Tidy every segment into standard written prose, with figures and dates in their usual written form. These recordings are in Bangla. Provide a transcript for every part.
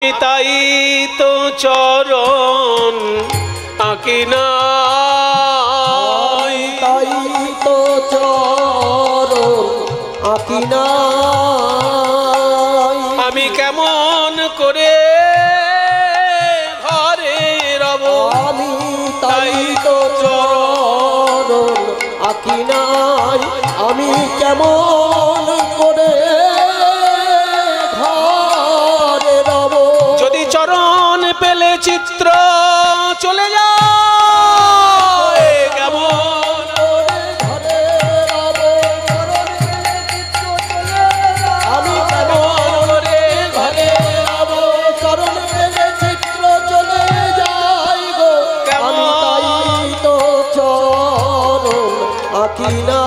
তাই তো চরণ আঁকি নাই, তাই তো চরণ আঁকি নাই। আমি কেমন করে ঘরে রব, আমি তাই তো চরণ আঁকি নাই। আমি কেমন করে ঘরে রব। যদি চরণ পেলে চিত্র চলে যায় কেমন ঘরে রব। আমি কেমন করে ঘরে রব। চরণ পেলে চিত্র চলে যাই গো। আমি তাই তো চরণ আঁকি না।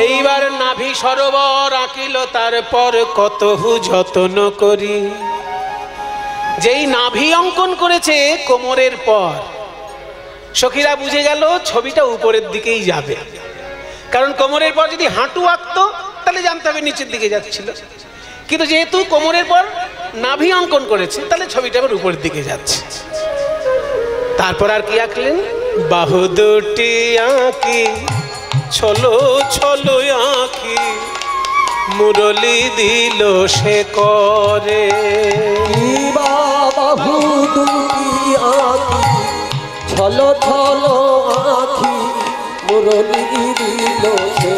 এইবার নাভি সরোবর আঁকিল, তারপর কতহু যত্ন করি। যেই নাভি অঙ্কন করেছে কোমরের পর, সখীরা বুঝে গেল ছবিটা উপরের দিকেই যাবে। কারণ কোমরের পর যদি হাঁটু আঁকতো তাহলে জানতে হবে নিচের দিকে যাচ্ছিল, কিন্তু যেহেতু কোমরের পর নাভি অঙ্কন করেছে তাহলে ছবিটা আবার উপরের দিকে যাচ্ছে। তারপর আর কি আঁকলেন? বাহু দুটি আঁকি ছলো ছলো আঁকি, মুরলি দিল সে করে। বাহু দুটি আঁকি ছলো ছলো আঁকি, মুরলি দিল সে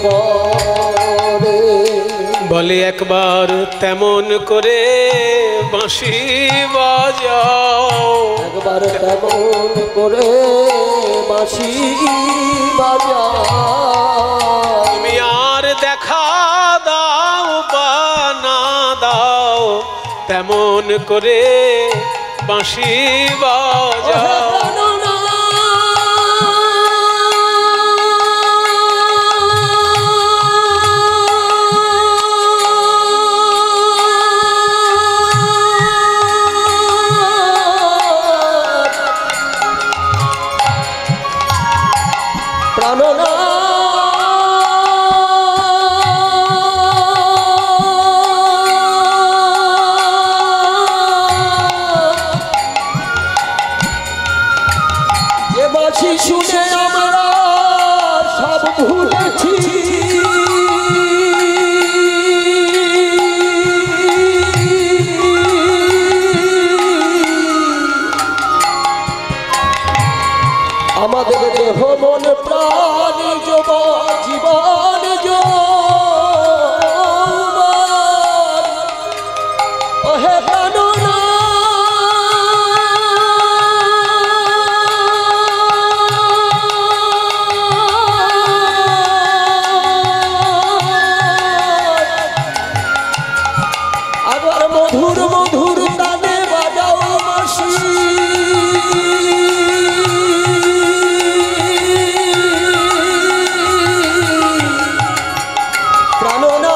করে। বলে একবার তেমন করে বাঁশি বাজাও, একবার তেমন করে বাঁশি বাজাও। তুমি আর দেখা দাও বা না দাও, তেমন করে বাঁশি বাজাও। শুনে আমরা সব ভুলেছি, আমাদের দেহ মন প্রাণ জীবন ওহে প্রাণনা। মধুর মধুর তানে বাজাও বাঁশি, প্রাণনা।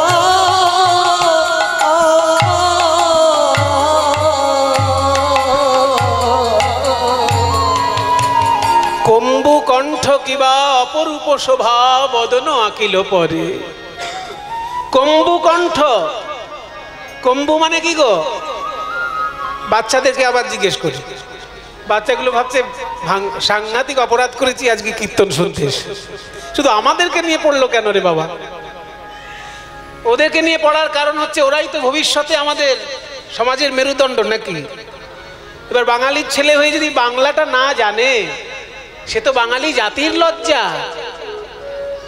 কম্বু কণ্ঠ কিবা অপরূপ শোভা বদন আঁকিল পরে। কম্বু কণ্ঠ, কম্বু মানে কি গো? বাচ্চাদেরকে আবার জিজ্ঞেস করি, বাচ্চাগুলো ভাবছে সাংঘাতিক অপরাধ করেছি আজকে কীর্তন শুনতে। শুধু আমাদেরকে নিয়ে পড়লো কেন রে বাবা? ওদেরকে নিয়ে পড়ার কারণ হচ্ছে ওরাই তো ভবিষ্যতে আমাদের সমাজের মেরুদণ্ড নাকি। এবার বাঙালির ছেলে হয়ে যদি বাংলাটা না জানে, সে তো বাঙালি জাতির লজ্জা।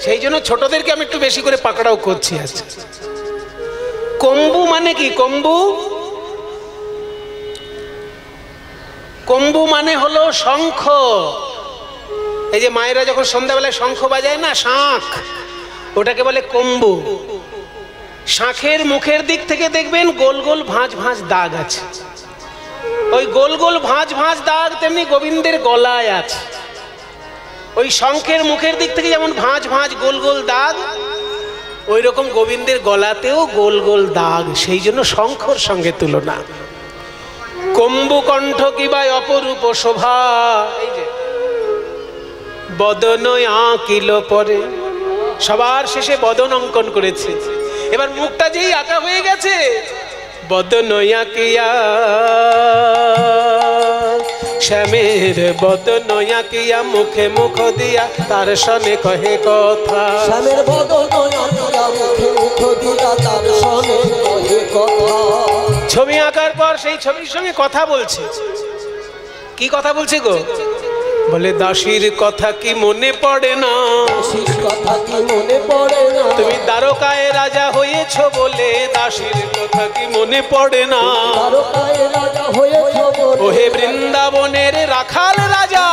সেই জন্য ছোটদেরকে আমি একটু বেশি করে পাকড়াও করছি আজকে। কম্বু মানে কি? কম্বু, কম্বু মানে হলো শঙ্খ। এই যে মায়েরা যখন সন্ধ্যাবেলায় শঙ্খ বাজায় না, শাঁখ, ওটাকে বলে কম্বু। শাঁখের মুখের দিক থেকে দেখবেন গোল গোল ভাঁজ ভাঁজ দাগ আছে। ওই গোল গোল ভাঁজ ভাঁজ দাগ তেমনি গোবিন্দের গলায় আছে। ওই শঙ্খের মুখের দিক থেকে যেমন ভাঁজ ভাঁজ গোল গোল দাগ, ওই রকম গোবিন্দের গলাতেও গোল গোল দাগ। সেই জন্য শঙ্খর সঙ্গে তুলনা। কম্বু কণ্ঠ কিবা অপরূপ শোভা, বদন আঁকিল পরে। সবার শেষে বদন অঙ্কন করেছে। এবার মুখটা যেই আঁকা হয়ে গেছে, বদন আঁকিয়া, শ্যামের বদন আঁকিয়া, মুখে মুখ দিয়া তার সনে কহে কথা। শ্যামের বদন আঁকিয়া, মুখে মুখ দিয়া তার সনে কহে কথা। ছবি আঁকার পর সেই ছবির সঙ্গে কথা বলছে। কি কথা বলছে গো? বলে দাসীর কথা কি মনে পড়ে না, দাসীর কথা কি মনে পড়ে না, তুমি দ্বারকায় রাজা হয়েছ বলে দাসীর কথা কি মনে পড়ে না। দ্বারকায় রাজা হয়েছ বলে, ওহে বৃন্দাবনের রাখাল রাজা,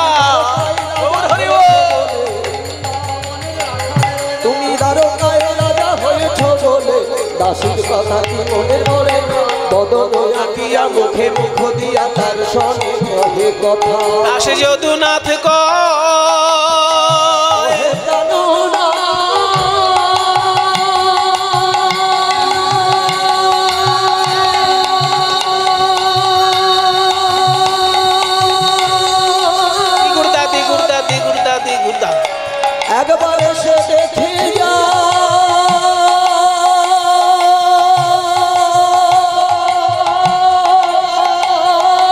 তুমি দ্বারকায় রাজা হয়েছ বলে দাসীর কথা কি মনে পড়ে না। বদন আঁকিয়া, মুখে মুখ দিয়া তার সনে কহে কথা। দাসে যদুনাথ কয়, জানো না গুরদাদি গুরদাদি গুরদাদি গুরদা, একবার এসে দেখে যা,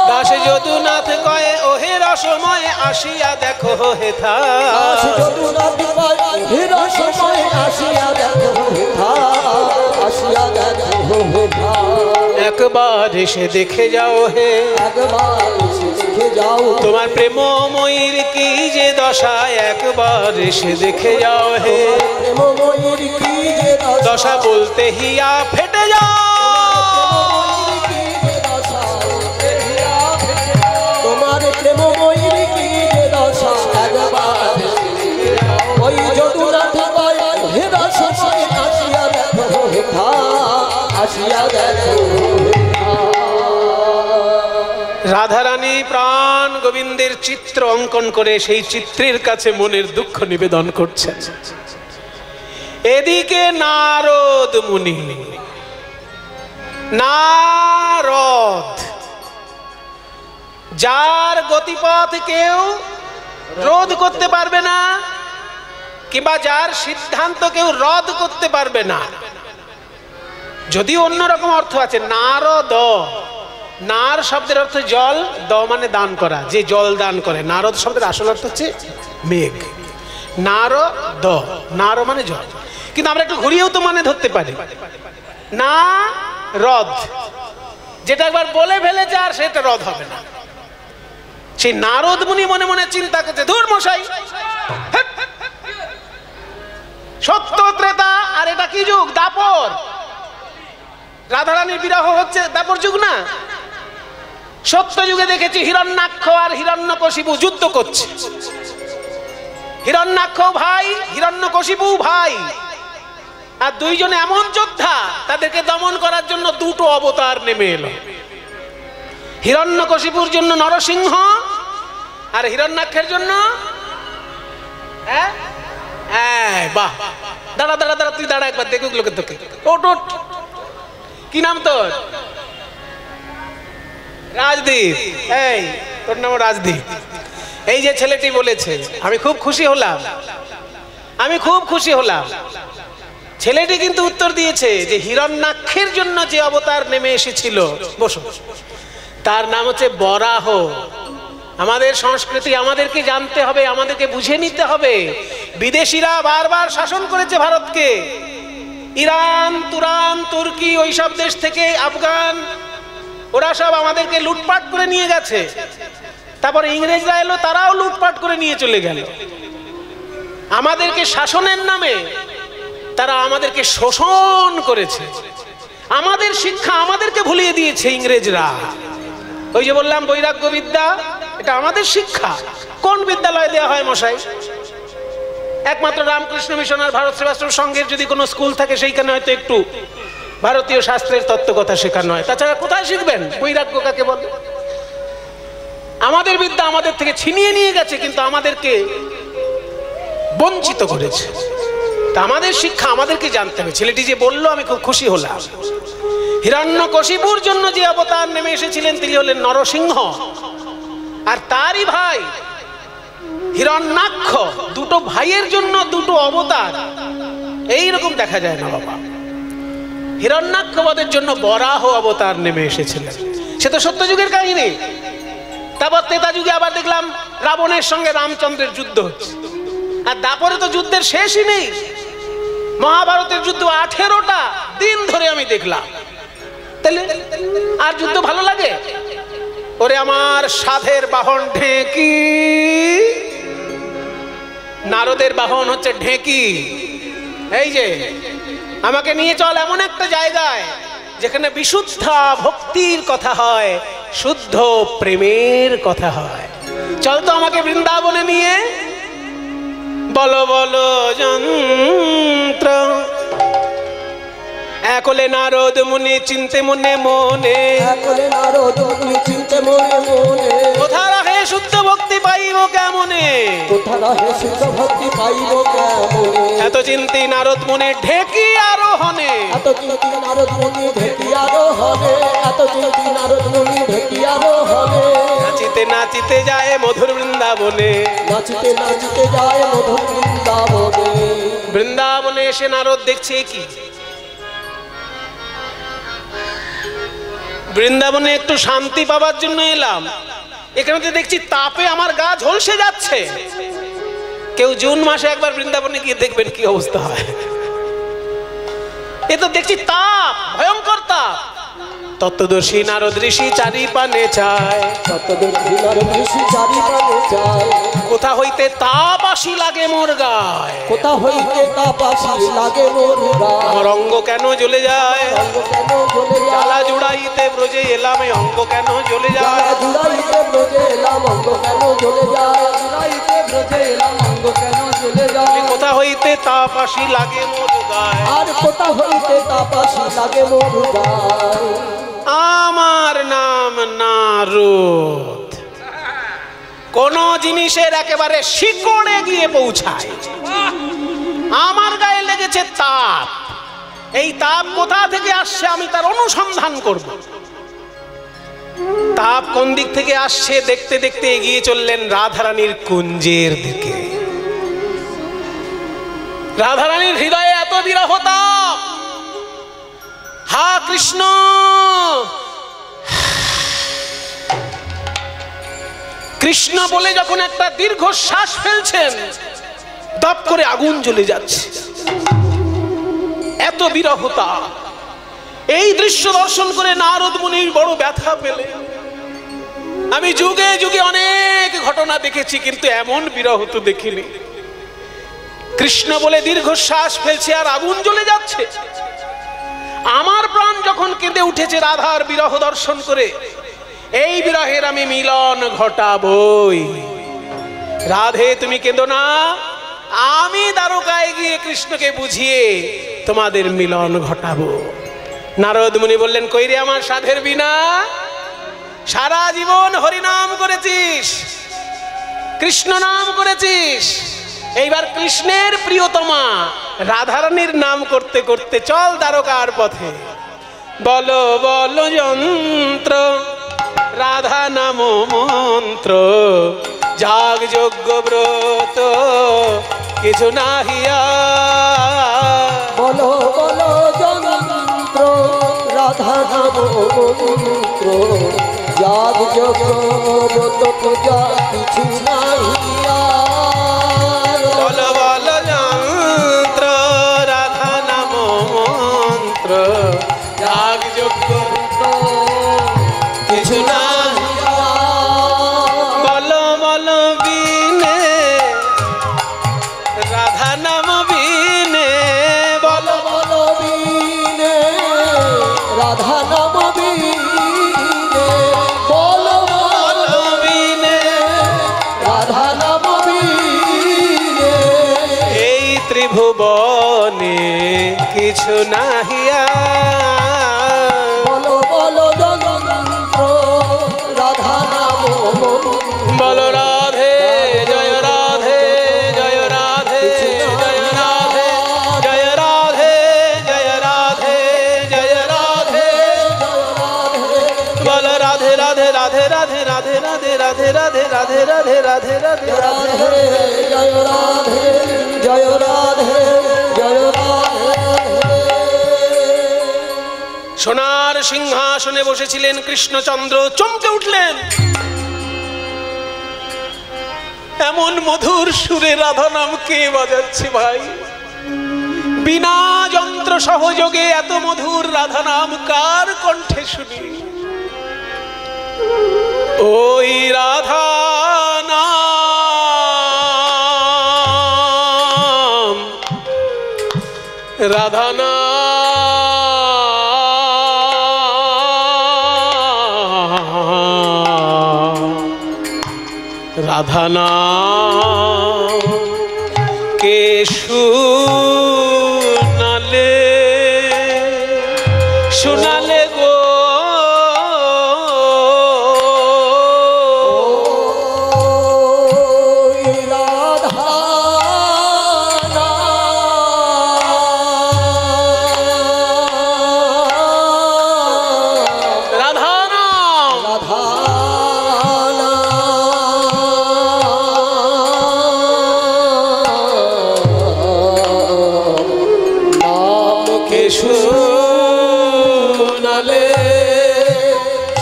দাসে যদুনাথ কয় ওহে রসময় আসিয়া দেখো হেথা। যদুনাথ কয় হীরা সময় আসিয়া দেখো হেথা, আসিয়া দেখো হেথা। একবার এসে দেখে যাও হে, একবার এসে দেখে যাও, তোমার প্রেমময়ীর কি যে দশা, একবার এসে দেখে যাও হে। প্রেমময়ীর কি যে দশা বলতে হিয়া ফেটে যাও, তোমার প্রেমময়ীর কি যে দশা। একবার ওই যদুনাথ কয় হীরা সময় আসিয়া দেখো হেথা, আসিয়া দেখো হেথা। রাধারানী প্রাণ গোবিন্দের চিত্র অঙ্কন করে সেই চিত্রের কাছে মনের দুঃখ নিবেদন করছেন। এদিকে নারদ মুনি, নারদ যার গতিপথ কেউ রোধ করতে পারবে না, কিংবা যার সিদ্ধান্ত কেউ রদ করতে পারবে না। যদিও অন্যরকম অর্থ আছে। নারদ, নার শব্দের অর্থ জল, দ মানে দান করা, যে জল দান করে। নারদ শব্দের আসল অর্থ হচ্ছে মেঘ। নারদ, নার মানে জল, কিন্তু আমরা একটু ঘুরিয়েও তো মানে ধরতে পারি। না রদ, যেটা একবার বলে ফেলেছে আর সেটা রদ হবে না। সেই নারদ মুনি মনে মনে চিন্তা করছে, ধুর মশাই, সত্য ত্রেতা, আর এটা কি যুগ? দাপর। রাধারানীর বিরহ হচ্ছে দাপর যুগ না? সত্য যুগে দেখেছি হিরণ্যাক্ষ আর হিরণ্যকশিপু যুদ্ধ করছে। হিরণ্যাক্ষ ভাই, হিরণ্যকশিপু ভাই, আর দুইজনে এমন যোদ্ধা, তাদেরকে দমন করার জন্য দুটো অবতার নেমে এলো। হিরণ্যকশিপুর জন্য নরসিংহ, আর হিরণ্যাক্ষের জন্য বাহ, দাঁড়া দাঁড়া দাঁড়া, তুই দাঁড়া একবার দেখুক লোকে তোকে। ওট ওট, কি নাম তোর? রাজদীপ। এই তোর নাম রাজদীপ। এই যে ছেলেটি বলেছে, আমি খুব খুশি হলাম, আমি খুব খুশি হলাম। ছেলেটি কিন্তু উত্তর দিয়েছে যে হিরণ্যাক্ষের জন্য যে অবতার নেমে এসেছিল, বসো, তার নাম হচ্ছে বরাহ। আমাদের সংস্কৃতি আমাদেরকে জানতে হবে, আমাদেরকে বুঝে নিতে হবে। বিদেশিরা বারবার শাসন করেছে ভারতকে, ইরান, তুরান, তুর্কি, ওইসব দেশ থেকে, আফগান, ওরা সব আমাদেরকে লুটপাট করে নিয়ে গেছে। তারপরে ইংরেজরা এলো, তারাও লুটপাট করে নিয়ে চলে গেল। আমাদেরকে শাসনের নামে তারা আমাদেরকে শোষণ করেছে। আমাদের শিক্ষা আমাদেরকে ভুলিয়ে দিয়েছে ইংরেজরা। ওই যে বললাম বৈরাগ্য বিদ্যা, এটা আমাদের শিক্ষা। কোন বিদ্যালয়ে দেওয়া হয় মশাই? একমাত্র রামকৃষ্ণ মিশন আর ভারত সেবাশ্রম সংঘের যদি কোনো স্কুল থাকে, সেইখানে হয়তো একটু ভারতীয় শাস্ত্রের তত্ত্বকথা শেখানো হয়। তাছাড়া কোথায় শিখবেন বৈরাগ্য কাকে বলে? আমাদের বিদ্যা আমাদের থেকে ছিনিয়ে নিয়ে গেছে, কিন্তু আমাদেরকে বঞ্চিত করেছে। তা আমাদের শিক্ষা আমাদেরকে জানতে হবে। ছেলেটি যে বললো, আমি খুব খুশি হলাম। হিরণ্যকশিপুর জন্য যে অবতার নেমে এসেছিলেন, তিনি হলেন নরসিংহ, আর তারই ভাই হিরণ্যাক্ষ। দুটো ভাইয়ের জন্য দুটো অবতার, এইরকম দেখা যায় না বাবা। হিরণ্যাক্ষবধের জন্য বরাহ অবতার নেমে এসেছিলেন। সে তো সত্যযুগের কাহিনী। তারপর ত্রেতা যুগে আবার দেখলাম রাবণের সঙ্গে রামচন্দ্রের যুদ্ধ হচ্ছে। আর তারপরে তো যুদ্ধের শেষই নেই। মহাভারতের যুদ্ধ 18টা দিন ধরে আমি দেখলাম। তাহলে আর যুদ্ধ ভালো লাগে? ওরে আমার সাধের বাহন ঢেঁকি, নারদের বাহন হচ্ছে ঢেঁকি। এই যে আমাকে নিয়ে চল এমন একটা জায়গায় যেখানে বিশুদ্ধ ভক্তির কথা হয়, শুদ্ধ প্রেমের কথা হয়। চল তো আমাকে বৃন্দাবনে নিয়ে। বলো বলো যন্ত্র একলে নারদ মুনি চিন্তে মনে মনে, একলে নারদ মুনি চিন্তে মনে মনে, কোথা রাহে শুদ্ধ ভক্তি পাইব কেমনে, কোথা রাহে শুদ্ধ ভক্তি পাইব কেমনে। এত চিন্তি নারদ মুনি ঢেকি আরোহণে, এত চিন্তি নারদ মুনি ঢেকি আরোহণে, এত চিন্তি নারদ মুনি ঢেকি আরোহণে। নাচিতে নাচিতে যায় মধুর বৃন্দাবনে, নাচিতে নাচিতে যায় মধুর বৃন্দাবনে। বৃন্দাবনে এসে নারদ দেখছে কি, বৃন্দাবনে একটু শান্তি পাবার জন্য এলাম, এখানে তো দেখছি তাপে আমার গা ঝলসে যাচ্ছে। কেউ জুন মাসে একবার বৃন্দাবনে গিয়ে দেখবেন কি অবস্থা হয়। এ তো দেখছি তাপ, ভয়ঙ্কর তাপ। তত্ত্বদর্শী নারদ ঋষি চারি পানে চায়, তত্ত্বদর্শী নারদ ঋষি চারি পানে চায়। কোথা হইতে তাপ আসি লাগে মোর গায়, কোথা হইতে তাপ আসি লাগে মোর গায়। আমার অঙ্গ কেন জ্বলে যায়, অঙ্গ কেন জ্বলে যায়। জ্বালা জুড়াইতে ব্রজে এলাম এই অঙ্গ কেন জ্বলে যায়। জ্বালা জুড়াইতে ব্রজে এলাম অঙ্গ কেন জ্বলে যায়। জুড়াইতে ব্রজে এলাম অঙ্গ কেন জ্বলে যায়। কোথা হইতে তাপ আসি লাগে মোর গায়, আর কোথা হইতে তাপ আসি লাগে মোর গায়। আমার নাম নারদ। কোন জিনিসের একেবারে শিকড়ে গিয়ে পৌঁছায়। আমার গায়ে লেগেছে তাপ। এই তাপ কোথা থেকে আসছে আমি তার অনুসন্ধান করব। তাপ কোন দিক থেকে আসছে দেখতে দেখতে এগিয়ে চললেন রাধারানীর কুঞ্জের দিকে। রাধারানীর হৃদয়ে এত বিরহ তাপ। হা কৃষ্ণ, কৃষ্ণ বলে যখন একটা দীর্ঘ শ্বাস ফেলছেন, দপ করে আগুন জ্বলে যাচ্ছে। এত বিরহতা। এই দৃশ্য দর্শন করে নারদ মুনির বড় ব্যথা পেলে। আমি যুগে যুগে অনেক ঘটনা দেখেছি, কিন্তু এমন বিরহ তো দেখিনি। কৃষ্ণ বলে দীর্ঘ শ্বাস ফেলছে আর আগুন জ্বলে যাচ্ছে। আমার প্রাণ যখন কেঁদে উঠেছে রাধার বিরহ দর্শন করে, এই বিরহের আমি মিলন ঘটাবই। রাধে তুমি কেঁদো না, আমি দ্বারকায় গিয়ে কৃষ্ণকে বুঝিয়ে তোমাদের মিলন ঘটাবো। নারদ মুনি বললেন, কই রে আমার সাধের বিনা, সারা জীবন হরিনাম করেছিস, কৃষ্ণ নাম করেছিস, এইবার কৃষ্ণের প্রিয়তমা রাধারানীর নাম করতে করতে চল দ্বারকার পথে। বলো বলো যন্ত্র রাধা নাম মন্ত্র, যাগ যজ্ঞ ব্রত কিছু নাহিয়া। বলো বলো যন্ত্র রাধা নাম মন্ত্র, যাগ যজ্ঞ ব্রত পূজা কিছু নাহিয়া। বলো বলো যন্ত্র রাধা নাম মন্ত্র, যাগ যজ্ঞ কিছু নাহিয়া। বলো বলো বিনে রাধা নাম বিনে, বলো বলো বিনে রাধা নাম বিনে, বলো বলো বিনে রাধা নাম বিনে। এই ত্রিভুবনে কিছু নাহিয়া। বলো বলো যন্ত্র রাধা নাম বলো রাধে জয় রাধে জয় রাধে জয় রাধে জয় রাধে জয় রাধে জয় রাধে। বলো রাধে রাধে রাধে রাধে রাধে রাধে রাধে রাধে রাধে রাধে রাধে রাধে রাধে। জয় রাধে জয় রাধে জয় রাধে। সোনার সিংহাসনে বসেছিলেন কৃষ্ণচন্দ্র চমকে উঠলেন। এমন মধুর সুরে রাধা নাম কে বাজাচ্ছে ভাই? বিনা যন্ত্র সহযোগে এত মধুর রাধা নাম কার কণ্ঠে শুনি? ওই রাধা নাম, রাধা নাম, রাধা নাম কে শুনালে, শুনালে গো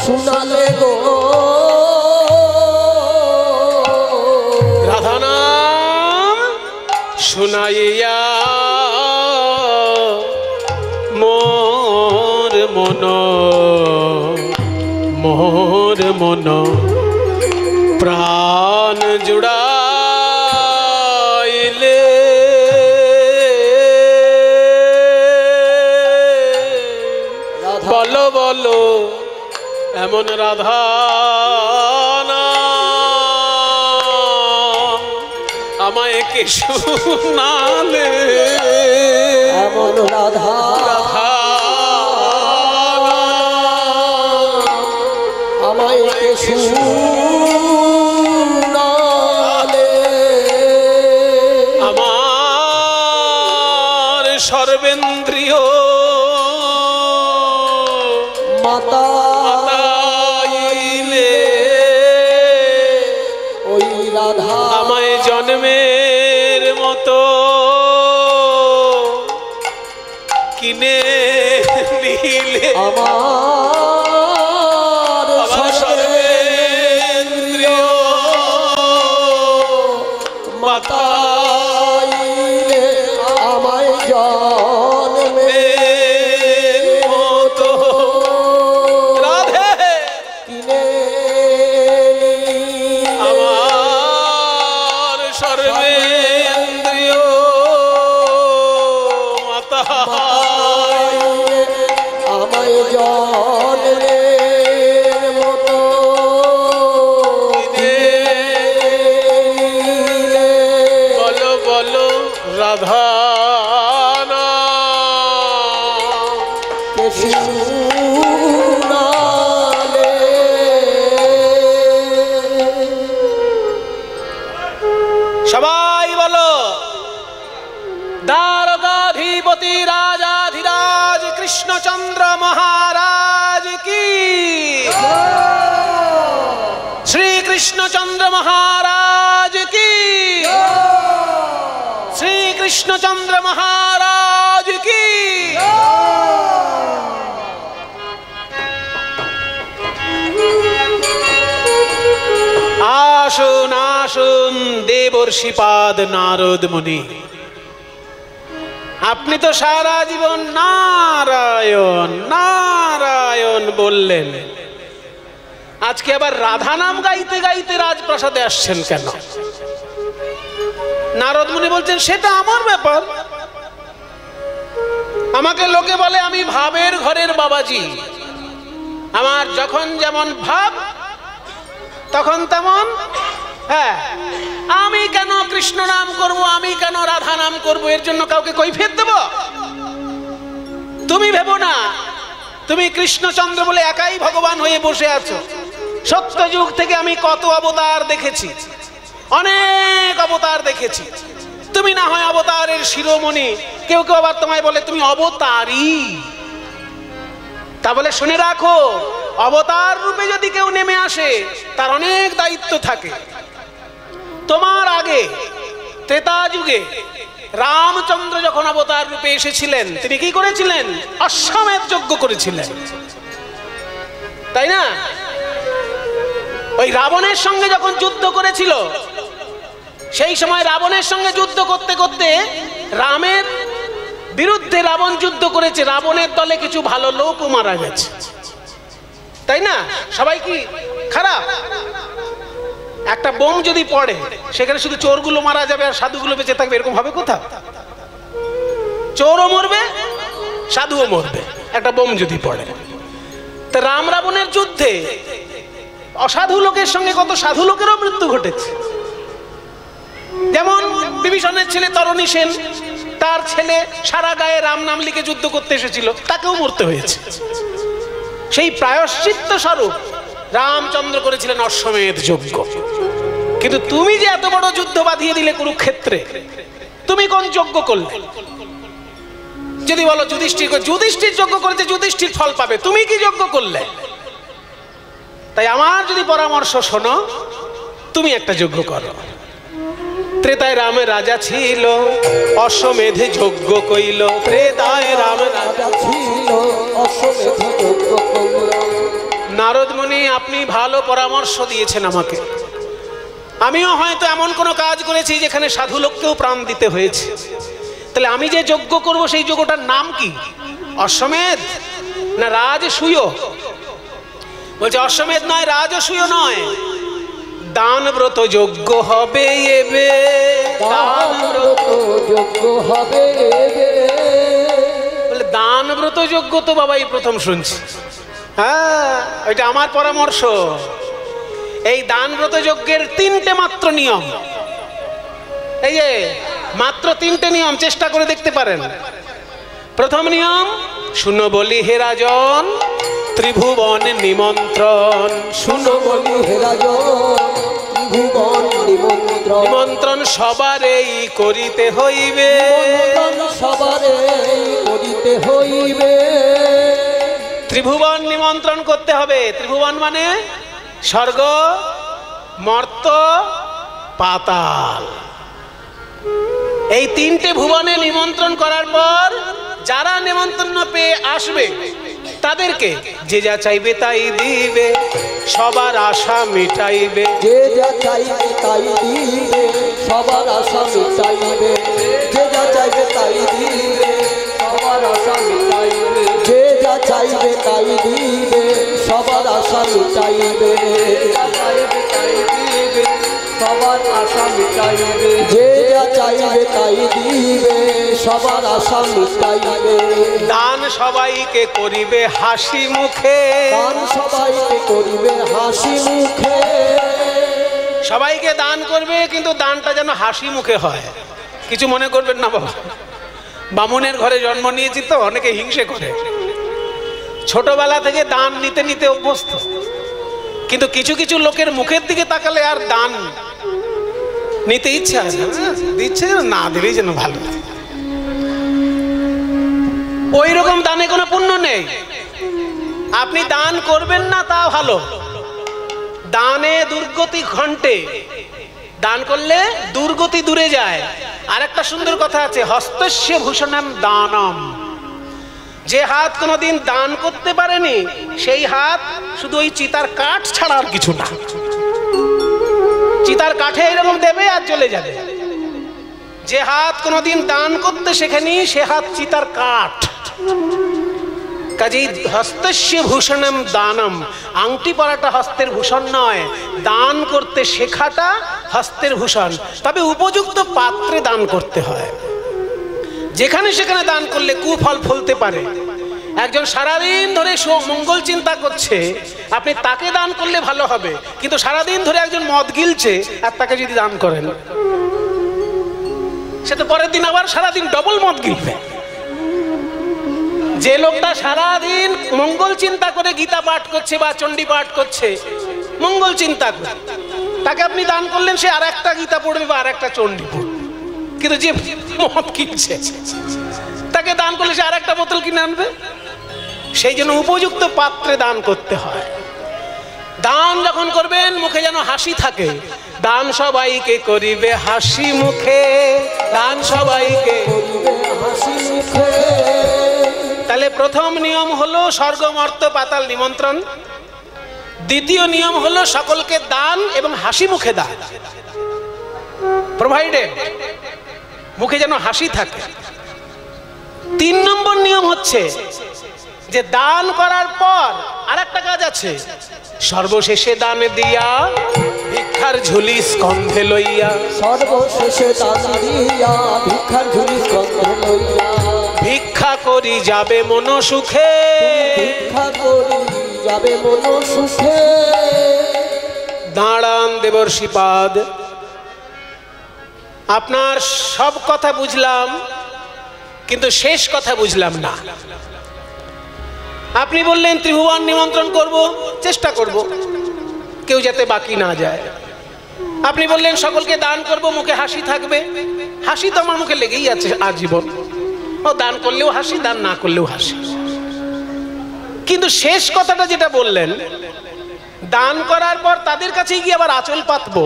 শুনালে গো রাধা নাম শুনাইয়া মোর মন, মোর মন প্রাণ জুড়াইলে। বলো বলো এমন রাধা নাম আমায় কে শুনালে, এমন রাধা রাধা আমায় কে শুনালে। আমার সর্বেন্দ্রিয় মাতা ওই রাধা আমায় জন্মের মতো কিনে নিলে। আমার সর্বেন্দ্রিয় মাতা আমায় জন্মের মতো রাধে কিনে আমার সর্বেন্দ্রিয় মাতা আমায় জন্মের মতো বলো বলো রাধা নাম কে শুনালে। সবাই বলো দ্বারকাধিপতি রাজাধিরাজ কৃষ্ণচন্দ্র মহারাজ কি, শ্রী কৃষ্ণচন্দ্র মহারাজ কি, শ্রী কৃষ্ণচন্দ্র মহারাজ কি। আসুন আসুন দেবর্ষিপাদ নারদ মুনি, আপনি তো সারা জীবন নারায়ণ নারায়ণ বললেন, আজকে আবার রাধা নাম গাইতে গাইতে রাজপ্রাসাদে আসছেন কেন? নারদ মুনি বলছেন সেটা আমার ব্যাপার। আমাকে লোকে বলে আমি ভাবের ঘরের বাবাজি, আমার যখন যেমন ভাব তখন তেমন। হ্যাঁ, আমি কেন কৃষ্ণ নাম করব, আমি কেন রাধা নাম করব, এর জন্য কাউকে কৈফিয়ত দেব? তুমি ভেবো না তুমি কৃষ্ণচন্দ্র বলে একাই ভগবান হয়ে বসে আছো। সত্যযুগ থেকে আমি কত অবতার দেখেছি, অনেক অবতার দেখেছি। তুমি না হয় অবতারের শিরোমণি, কেউ কেউ আবার তোমায় বলে তুমি অবতারী। তা বলে শুনে রাখো, অবতার রূপে যদি কেউ নেমে আসে তার অনেক দায়িত্ব থাকে। তোমার আগে ত্রেতা যুগে রামচন্দ্র যখন অবতার রূপে এসেছিলেন তিনি কি করেছিলেন? অশ্বমেধ যজ্ঞ করেছিলেন, তাই না? ওই রাবণের সঙ্গে যখন যুদ্ধ করেছিল, সেই সময় রাবণের সঙ্গে যুদ্ধ করতে করতে রামের বিরুদ্ধে রাবণ যুদ্ধ করেছে, রাবণের দলে কিছু ভালো লোকও মারা গেছে, তাই না? সবাই কি খারাপ? একটা বোম যদি পড়ে সেখানে শুধু চোরগুলো মারা যাবে আর সাধুগুলো বেঁচে থাকবে, এরকম হবে কোথাও? চোরও মরবে, সাধুও মরবে একটা বোম যদি পড়ে। তো রাম রাবণের যুদ্ধে অসাধু লোকের সঙ্গে কত সাধু লোকেরও মৃত্যু ঘটেছে। যেমন বিভীষণের ছেলে তরণী সেন, তার ছেলে সারা গায়ে রাম নাম লিখে যুদ্ধ করতে এসেছিল, তাকেও মরতে হয়েছে। সেই প্রায়শ্চিত্ত স্বরূপ রামচন্দ্র করেছিলেন অশ্বমেধ যজ্ঞ। কিন্তু তুমি যে এত বড় যুদ্ধ বাঁধিয়ে দিলে কুরুক্ষেত্রে, তুমি কোন যজ্ঞ করলে? যদি বলো যুধিষ্ঠির যজ্ঞ করেছে, যুধিষ্ঠির ফল পাবে, তুমি কি যজ্ঞ করলে? তাই আমার যদি পরামর্শ শোনো, তুমি একটা যজ্ঞ করো। ত্রেতায় রামের রাজা ছিল, অশ্বমেধে যজ্ঞ কইল। ত্রেতায় রামের রাজা ছিল, অশ্বমেধে যজ্ঞ কইল। নারদ মুনি, আপনি ভালো পরামর্শ দিয়েছেন আমাকে। আমিও হয়তো এমন কোনো কাজ করেছি যেখানে সাধু লোককেও প্রাণ দিতে হয়েছে। তাহলে আমি যে যজ্ঞ করব সেই যজ্ঞটার নাম কি? অশ্বমেধ না রাজসূয়? বলছে অশ্বমেধ নয়, রাজসূয় নয়, দানব্রত যজ্ঞ হবে এবে। দানব্রত যজ্ঞ হবে এবে। বলে দানব্রত যজ্ঞ তো বাবা এই প্রথম শুনছি। হ্যাঁ, এটা আমার পরামর্শ। এই দানব্রত যজ্ঞের 3টে মাত্র নিয়ম, এই যে মাত্র 3টে নিয়ম, চেষ্টা করে দেখতে পারেন। প্রথম নিয়ম, শুনো বলি হে রাজন, ত্রিভুবন নিমন্ত্রণ। শুনো বলি হে রাজন, ত্রিভুবন নিমন্ত্রণ। নিমন্ত্রণ সবারেই করিতে হইবে, সবারেই করিতে হইবে। ত্রিভুবন নিমন্ত্রণ করতে হবে। ত্রিভুবন মানে স্বর্গ, মর্ত, পাতাল। এই 3টে ভুবনে নিমন্ত্রণ করার পর যারা নিমন্ত্রণ পেয়ে আসবে তাদেরকে যে যা চাইবে তাই দিবে, সবার আশা মিটাইবে। যে যা চাইবে তাই দিবে, সবার আশা মিটাইবে। যে যা চাইবে তাই দিবে, সবার আশা মিটাইবে। যে যা চাইবে তাই দিবে, সবার আশা মিটাইবে। সবার আশা মিটাইবে। যে যা চাইবে তাই দিবে, সবার আশা মিটাইবে। দান সবাইকে করিবে হাসি মুখে, দান সবাইকে করিবে হাসি মুখে। সবাইকে দান করবে, কিন্তু দানটা যেন হাসি মুখে হয়। কিছু মনে করবেন না বাবা, বামুনের ঘরে জন্ম নিয়েছি তো অনেকে হিংসে করে। ছোটবেলা থেকে দান নিতে নিতে অভ্যস্ত, কিন্তু কিছু কিছু লোকের মুখের দিকে তাকালে আর দান নিতে ইচ্ছা দিচ্ছে না, দিলেই যেন ভালো। ওই রকম দানে কোনো পুণ্য নেই। আপনি দান করবেন না তা ভালো, দানে দুর্গতি ঘন্টে। দান করলে দুর্গতি দূরে যায়। আর একটা সুন্দর কথা আছে, হস্তস্য ভূষণম দানম। যে হাত কোনোদিন দান করতে পারেনি সেই হাত শুধু ওই চিতার কাঠ ছাড়া আর কিছু না। চিতার কাঠে এরকম দেবে আর চলে যাবে। যে হাত কোনোদিন দান করতে শেখেনি সে হাত চিতার কাঠ। কাজেই হস্তস্য ভূষণম দানম, আংটি পরাটা হস্তের ভূষণ নয়, দান করতে শেখাটা হস্তের ভূষণ। তবে উপযুক্ত পাত্রে দান করতে হয়। যেখানে সেখানে দান করলে কুফল ফলতে পারে। একজন সারাদিন ধরে মঙ্গল চিন্তা করছে, আপনি তাকে দান করলে ভালো হবে, কিন্তু সারাদিন ধরে একজন মদ গিলছে আর তাকে যদি দান করেন, সে তো পরের দিন আবার সারাদিন ডবল মদ গিলবে। যে লোকটা সারাদিন মঙ্গল চিন্তা করে গীতা পাঠ করছে বা চণ্ডী পাঠ করছে, মঙ্গল চিন্তা করে, তাকে আপনি দান করলেন, সে আর একটা গীতা পড়বে বা আর একটা চণ্ডী পড়বে। কিন্তু যে মদ কিনছে তাকে দান করলে সে আর একটা বোতল কিনে আনবে। সেই জন্য উপযুক্ত পাত্রে দান করতে হয়। দান যখন করবেন মুখে যেন হাসি থাকে। দান সবাইকে করিবে হাসি মুখে, দান সবাইকে করিবে হাসি মুখে। তাহলে প্রথম নিয়ম হলো স্বর্গ মর্ত পাতাল নিমন্ত্রণ। দ্বিতীয় নিয়ম হলো সকলকে দান এবং হাসি মুখে দান, প্রোভাইডেড, মুখে যেন হাসি থাকে। 3 নম্বর নিয়ম হচ্ছে যে দান করার পর আরেকটা কাজ আছে, সর্বশেষে দান দিয়া ভিক্ষার ঝুলি স্কন্ধে লইয়া, সর্বশেষে দান দিয়া ভিক্ষার ঝুলি স্কন্ধে লইয়া, ভিক্ষা করি যাবে মন সুখে, ভিক্ষা করি যাবে মন সুখে। দাঁড়ান দেবর্ষিপাদ, আপনার সব কথা বুঝলাম কিন্তু শেষ কথা বুঝলাম না। আপনি বললেন ত্রিভুবন নিমন্ত্রণ করব, চেষ্টা করব কেউ যাতে বাকি না যায়। আপনি বললেন সকলকে দান করব, মুখে হাসি থাকবে। হাসি তো আমার মুখে লেগেই আছে আজীবন, ও দান করলেও হাসি, দান না করলেও হাসি। কিন্তু শেষ কথাটা যেটা বললেন, দান করার পর তাদের কাছে গিয়ে আবার আঁচল পাতবো,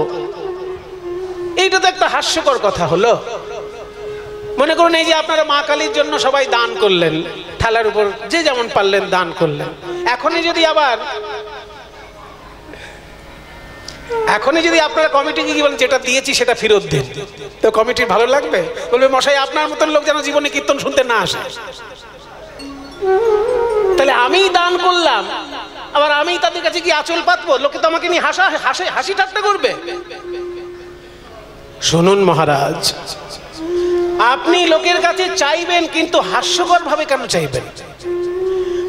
এইটা তো একটা হাস্যকর কথা হলো। মনে করুন এই যে আপনারা মা কালীর জন্য সবাই দান করলেন, থালার উপর যে যেমন পারলেন দান করলেন। এখনই যদি আপনারা কমিটিকে কি বলেন যেটা দিয়েছি সেটা ফেরত দিন, তো কমিটির ভালো লাগবে? বলবে মশাই আপনার মতন লোক যেন জীবনে কীর্তন শুনতে না আসে। তাহলে আমি দান করলাম, আবার আমি তাদের কাছে কি আঁচল পাতবো? লোকে তো আমাকে নিয়ে হাসি ঠাট্টা করবে। শুনুন মহারাজ, আপনি লোকের কাছে চাইবেন কিন্তু হাস্যকর ভাবে কেন চাইবেন?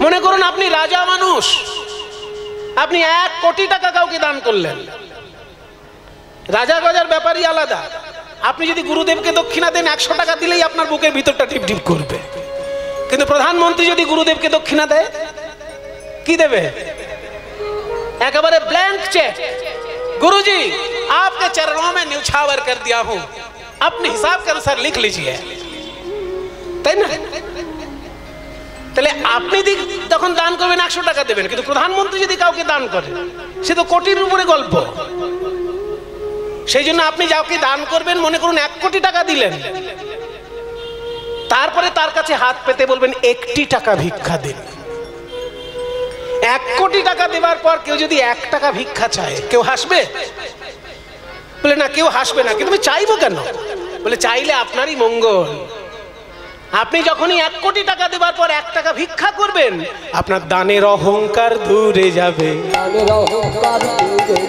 মনে করুন আপনি রাজা মানুষ, আপনি 1 কোটি টাকা কাউকে দান করলেন। রাজা গজার ব্যাপারই আলাদা। আপনি যদি গুরুদেবকে দক্ষিণা দেন 100 টাকা দিলেই আপনার বুকের ভিতরটা টিপ টিপ করবে। কিন্তু প্রধানমন্ত্রী যদি গুরুদেবকে দক্ষিণা দেয় কি দেবে? একেবারে ব্ল্যাঙ্ক চেক, गुरुजी आपके चरणों में न्यौछावर कर दिया हूं, अपने हिसाब के अनुसार लिख लीजिए। তাই না? তাহলে আপনি তখন দান করবেন 100 টাকা দেবেন, কিন্তু প্রধানমন্ত্রী যদি কাউকে দান করে সে তো কোটির উপরে গল্প। সেই জন্য আপনি যাকে দান করবেন, মনে করুন 1 কোটি টাকা দিলেন, তারপরে তার কাছে হাত পেতে বলবেন 1টি টাকা ভিক্ষা দিন। 1 কোটি টাকা দেওয়ার পর কেউ যদি 1 টাকা ভিক্ষা চায়, কেউ হাসবে? বলে না, কেউ হাসবে না। কিন্তু চাইবো কেন? বলে চাইলে আপনারই মঙ্গল। আপনি যখনই 1 কোটি টাকা দেওয়ার পর 1 টাকা ভিক্ষা করবেন, আপনার দানের অহংকার দূরে যাবে,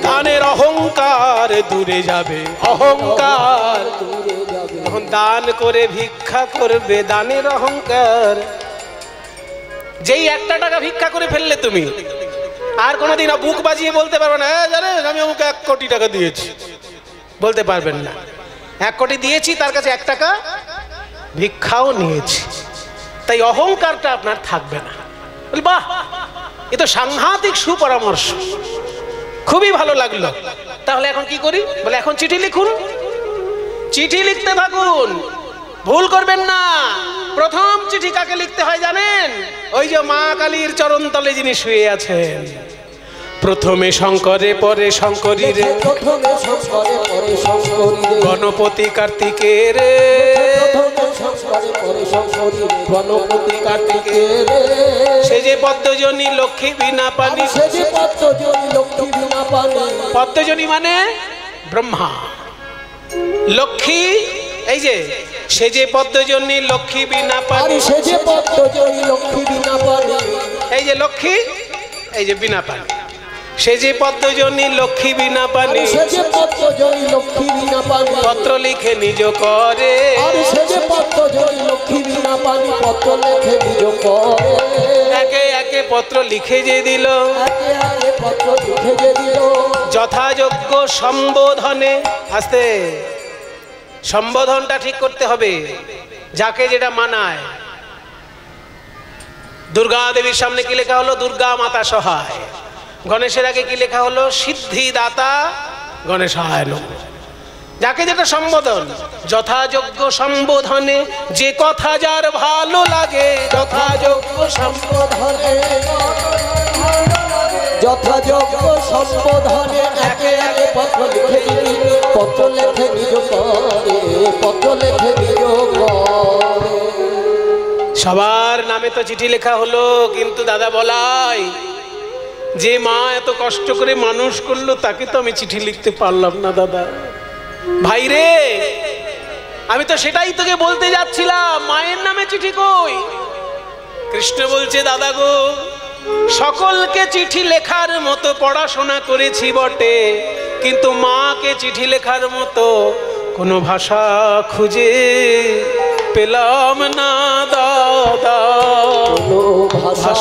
দানের অহংকার দূরে যাবে, অহংকার তখন দান করে ভিক্ষা করবে, দানের অহংকার। যেই 1 টাকা ভিক্ষা করে ফেললে তুমি, আর কোনোদিন বুক বাজিয়ে বলতে পারবে না জানেন আমি আমাকে 1 কোটি টাকা দিয়েছি, বলতে পারবেন না। 1 কোটি দিয়েছি, তার কাছে 1 টাকা ভিক্ষাও নিয়েছি, তাই অহংকারটা আপনার থাকবে না। বাহ, এ তো সাংঘাতিক সুপরামর্শ, খুবই ভালো লাগলো। তাহলে এখন কি করি? বলে এখন চিঠি লিখুন, চিঠি লিখতে থাকুন, ভুল করবেন না। প্রথম চিঠি কাকে লিখতে হয় জানেন? ওই যে মা কালীর চরণ তলে যিনি শুয়ে আছেন। প্রথমে শঙ্করে পরে শঙ্করী রে, গণপতি কার্তিকের রে, সে যে পদ্মজনী লক্ষ্মী বিনা পানি, পদ্মজনী মানে ব্রহ্মা, লক্ষ্মী এই যে সে যে পদ্মজনী লক্ষ্মী বিনা পানি, সে যে পদ্মজনী লক্ষ্মী বিনা পানি, এই যে লক্ষ্মী, এই যে বিনা পানি, সে যে পদ্মজনী লক্ষ্মী বিনা পানি, সে যে পদ্মজনী লক্ষ্মী বিনা পানি, পত্র লিখে নিজ করে, সে যে পদ্মজনী লক্ষ্মী বিনা পানি, পত্র লিখে নিজ করে। একে একে পত্র লিখে যে দিল, একে একে পত্র লিখে যে দিল, যথাযোগ্য সম্বোধনে, আস্তে সম্বোধনটা ঠিক করতে হবে, যাকে যেটা মানায়। দুর্গা দেবীর সামনে কি লেখা হলো? দুর্গা মাতা সহায়। গণেশের আগে কি লেখা হলো? সিদ্ধিদাতা গণেশায় নমঃ। যাকে যেটা সম্বোধন, যথাযোগ্য সম্বোধনে যে কথা যার ভালো লাগে, যথাযোগ্য সম্বোধনে যথাযোগ্য সম্বোধনে একে একে পত্র লিখে দিবি, পত্র লেখে নিজ করে, পত্র লেখে নিজ করে। সবার নামে তো চিঠি লেখা হলো, কিন্তু দাদা বলাই যে মা এত কষ্ট করে মানুষ করলো তাকে তো আমি চিঠি লিখতে পারলাম না দাদা। ভাই রে, আমি তো সেটাই তোকে বলতে যাচ্ছিলাম, মায়ের নামে চিঠি কই? কৃষ্ণ বলছে দাদা গো, সকলকে চিঠি লেখার মতো পড়াশোনা করেছি বটে, কিন্তু মাকে চিঠি লেখার মতো কোনো ভাষা খুঁজে পেলাম না দাদা। কোনো ভাষা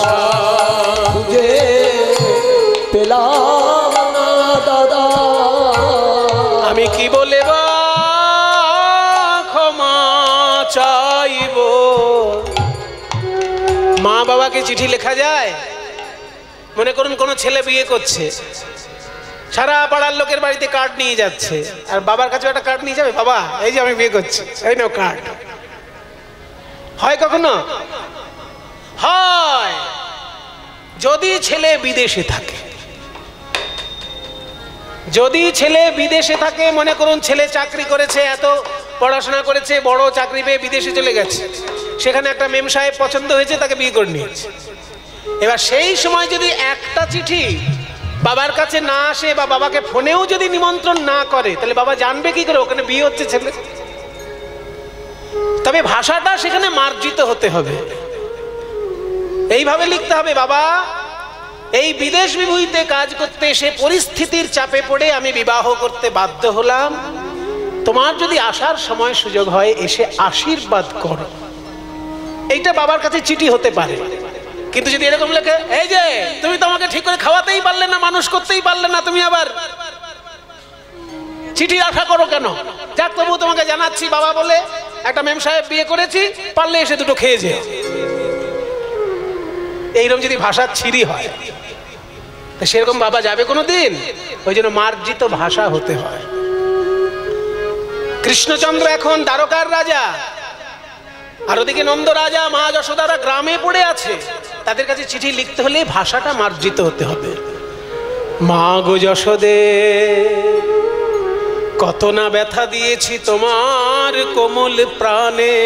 খুঁজে পেলাম না দাদা। আমি কি বলে বা ক্ষমা চাইব? মা বাবাকে চিঠি লেখা যায়? মনে করুন কোনো ছেলে বিয়ে করছে, সারা পাড়ার লোকের বাড়িতে কার্ড নিয়ে যাচ্ছে, আর বাবার কাছে একটা কার্ড নিয়ে যাবে, বাবা এই যে আমি বিয়ে করছি, এই নাও কার্ড। হয় কখনো? হয় যদি ছেলে বিদেশে থাকে। যদি ছেলে বিদেশে থাকে, মনে করুন ছেলে চাকরি করেছে, এত পড়াশোনা করেছে, বড় চাকরি পেয়ে বিদেশে চলে গেছে, সেখানে একটা মেম সাহেব পছন্দ হয়েছে, তাকে বিয়ে করে নিয়েছে। এবার সেই সময় যদি একটা চিঠি বাবার কাছে না আসে, বা বাবাকে ফোনেও যদি নিমন্ত্রণ না করে, তাহলে বাবা জানবে কি করে ওখানে বিয়ে হচ্ছে ছেলে? তবে ভাষাটা সেখানে মার্জিত হতে হবে, এইভাবে লিখতে হবে, বাবা এই বিদেশ বিভূতিতে কাজ করতে এসে পরিস্থিতির চাপে পড়ে আমি বিবাহ করতে বাধ্য হলাম, তোমার যদি আসার সময় সুযোগ হয় এসে আশীর্বাদ করো। এইটা বাবার কাছে চিঠি হতে পারে। কিন্তু যদি এরকম লেখে, এই যে তুমি তো আমাকে ঠিক করে খাওয়াতেই পারলে না, মানুষ করতেই পারলে না, তুমি আবার চিঠি আশা করো কেন? যাক তবু তোমাকে জানাচ্ছি বাবা বলে একটা মেম সাহেব বিয়ে করেছি, পারলে এসে দুটো খেয়ে যেও। এইরকম যদি ভাষার ছিরি হয়, সেরকম বাবা যাবে কোনো দিন? ওই জন্য মার্জিত ভাষা হতে হয়। কৃষ্ণচন্দ্র এখন দ্বারকার রাজা, আর ওদিকে নন্দ রাজা, মা যশোদারা গ্রামে পড়ে আছে, তাদের কাছে চিঠি লিখতে হলে ভাষাটা মার্জিত হতে হবে। মা গো যশোদে, কত না ব্যথা দিয়েছি তোমার কোমল প্রাণে,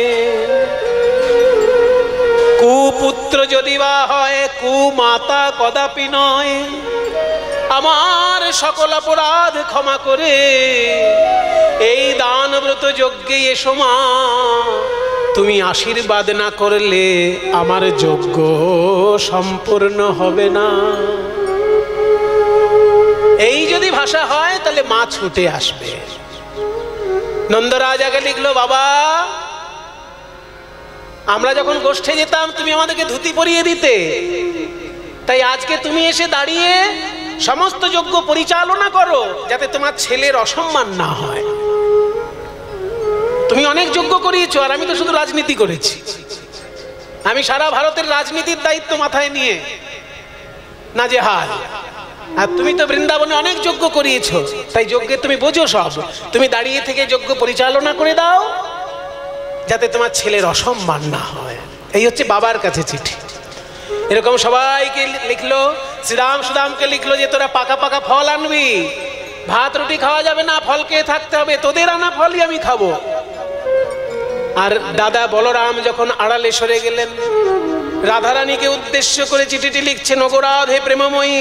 কুপুত্র যদি বা হয় কুমাতা কদাপি নয়, আমার সকল অপরাধ ক্ষমা করে এই দানব্রত যজ্ঞে এসো মা, তুমি আশীর্বাদ না করলে আমার যজ্ঞ সম্পূর্ণ হবে না। এই যদি ভাষা হয় তাহলে মা ছুটে আসবে। নন্দরাজ আগে লিখলো, বাবা আমরা যখন গোষ্ঠে যেতাম তুমি আমাদেরকে ধুতি পরিয়ে দিতে, তাই আজকে তুমি এসে দাঁড়িয়ে সমস্ত যজ্ঞ পরিচালনা করো, যাতে তোমার ছেলের অসম্মান না হয়। তুমি অনেক যজ্ঞ করিয়েছো, আর আমি তো শুধু রাজনীতি করেছি। আমি সারা ভারতের রাজনীতির দায়িত্ব মাথায় নিয়ে নাজেহাল, আর তুমি তো বৃন্দাবনে অনেক যজ্ঞ করিয়েছো, তাই যজ্ঞে তুমি বোঝো সব। তুমি দাঁড়িয়ে থেকে যজ্ঞ পরিচালনা করে দাও, যাতে তোমার ছেলের অসম্মান না হয়। এই হচ্ছে বাবার কাছে চিঠি। এরকম সবাইকে লিখলো, শ্রীরাম সুদামকে লিখলো যে তোরা পাকা পাকা ফল আনবি, ভাত রুটি খাওয়া যাবে না, ফল খেয়ে থাকতে হবে, তোদের আনা ফলই আমি খাবো। আর দাদা বলরাম যখন আড়ালে সরে গেলেন, রাধারানীকে উদ্দেশ্য করে চিঠিটি লিখছেন, ওগো রাধে প্রেমময়ী,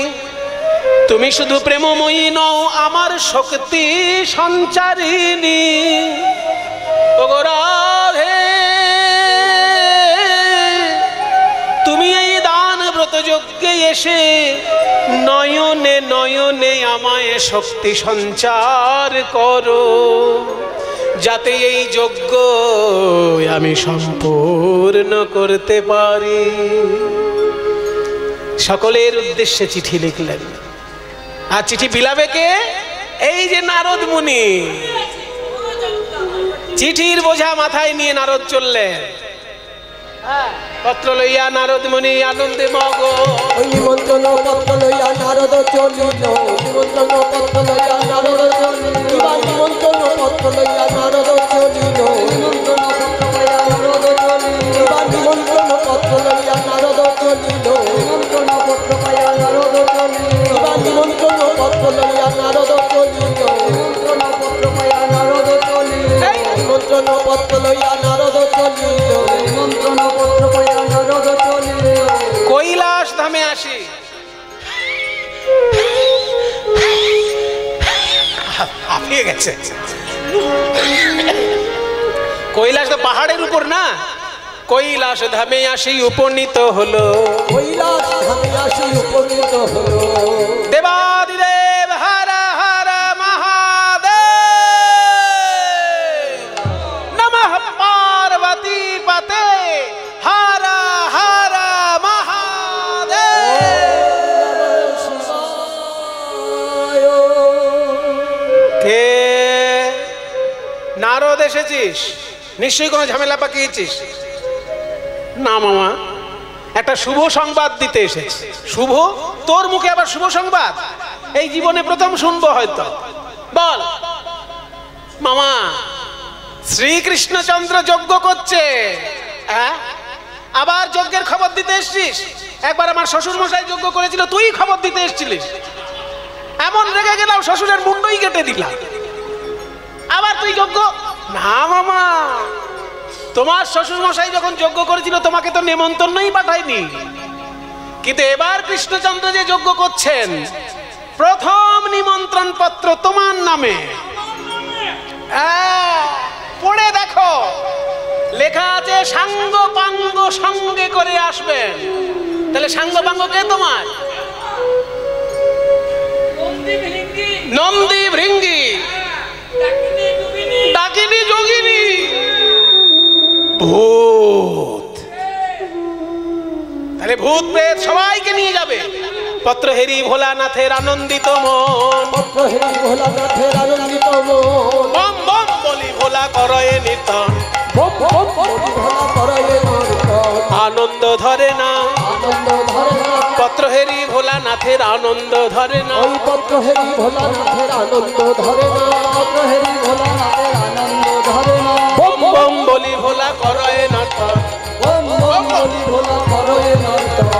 তুমি শুধু প্রেমময়ী নও, আমার শক্তি সঞ্চারিণী। ওগো রাধে, তুমি এই দান ব্রত যজ্ঞে এসে নয়নে নয়নে আমায় শক্তি সঞ্চার করো, যাতে এই যজ্ঞ আমি সম্পূর্ণ করতে পারি। সকলের উদ্দেশ্যে চিঠি লিখলেন। আর চিঠি বিলাবে কে? এই যে নারদ মুনি। চিঠির বোঝা মাথায় নিয়ে নারদ চললেন। পত্র লইয়া নারদ মুনি আনন্দে মগ, নিমন্ত্রণ পত্র লইয়া নারদ চলিল, নিমন্ত্রণ পত্র লইয়া নারদ চলিল, নিমন্ত্রণ পত্র লইয়া নারদ চলিল, নিমন্ত্রণ পত্র লইয়া নারদ চলিল, নিমন্ত্রণ পত্র লইয়া নারদ চলিল, নিমন্ত্রণ পত্র লইয়া নারদ চলিল। পত্র লইয়া নারদ চলিল নিমন্ত্রণ পত্র পাইয়া নারদ চলিল কৈলাস ধামে আসি। হাঁপিয়ে গেছে। কৈলাস তো পাহাড়ের উপর না, কৈলাস ধামে আসি উপনীত হলো, কৈলাস ধামে আসি উপনীত হলো দেবাদিদেব হর হর মহাদেব, নমঃ পার্বতী পতে হর হর মহাদেব। কে? নারদ এসেছিস? নিশ্চয়ই কোনো ঝামেলা পাকিয়েছিস? না মামা, একটা শুভ সংবাদ দিতে এসেছি। শুভ? তোর মুখে আবার শুভ সংবাদ? এই জীবনে প্রথম শুনবো হয়তো। বল মামা। শ্রীকৃষ্ণচন্দ্র যজ্ঞ করছে। হ্যাঁ, আবার যজ্ঞের খবর দিতে এসছিস? একবার আমার শ্বশুর মশাই যজ্ঞ করেছিল, তুই খবর দিতে এসছিলিস। এমন রেগে গেলাম শ্বশুরের মুন্ডই কেটে দিলাম। আবার তুই যজ্ঞ? না মামা, তোমার শ্বশুর মশাই যখন যজ্ঞ করেছিল তোমাকে তো নেমন্তন্নই পাঠায়নি, কিন্তু এবার কৃষ্ণচন্দ্র যে যজ্ঞ করছেন প্রথম নিমন্ত্রণ পত্র তোমার নামে। পড়ে দেখো, লেখা আছে সাঙ্গ পাঙ্গ সঙ্গে করে আসবেন। তাহলে সাঙ্গ পাঙ্গ কে তোমার? নন্দী ভৃঙ্গি, ডাকিনী যোগিনী, ভূত। তাহলে ভূত প্রেত সবাইকে নিয়ে যাবে। পত্র হেরি ভোলানাথের আনন্দিত মন, পত্র হেরি ভোলানাথের আনন্দিত মন, বম বম বলি ভোলা করয়ে নিতন, বম বম বলি ভোলা করয়ে নিতন। আনন্দ ধরে না, আনন্দ ধরে না, পত্র হেরি ভোলানাথের আনন্দ ধরে না। ওই পত্র হেরি ভোলানাথের আনন্দ ধরে না, পত্র হেরি ভোলানাথের আনন্দ ধরে না। বম বম বলি ভোলা করয়ে নিতন, বম বম বলি ভোলা করয়ে নিতন।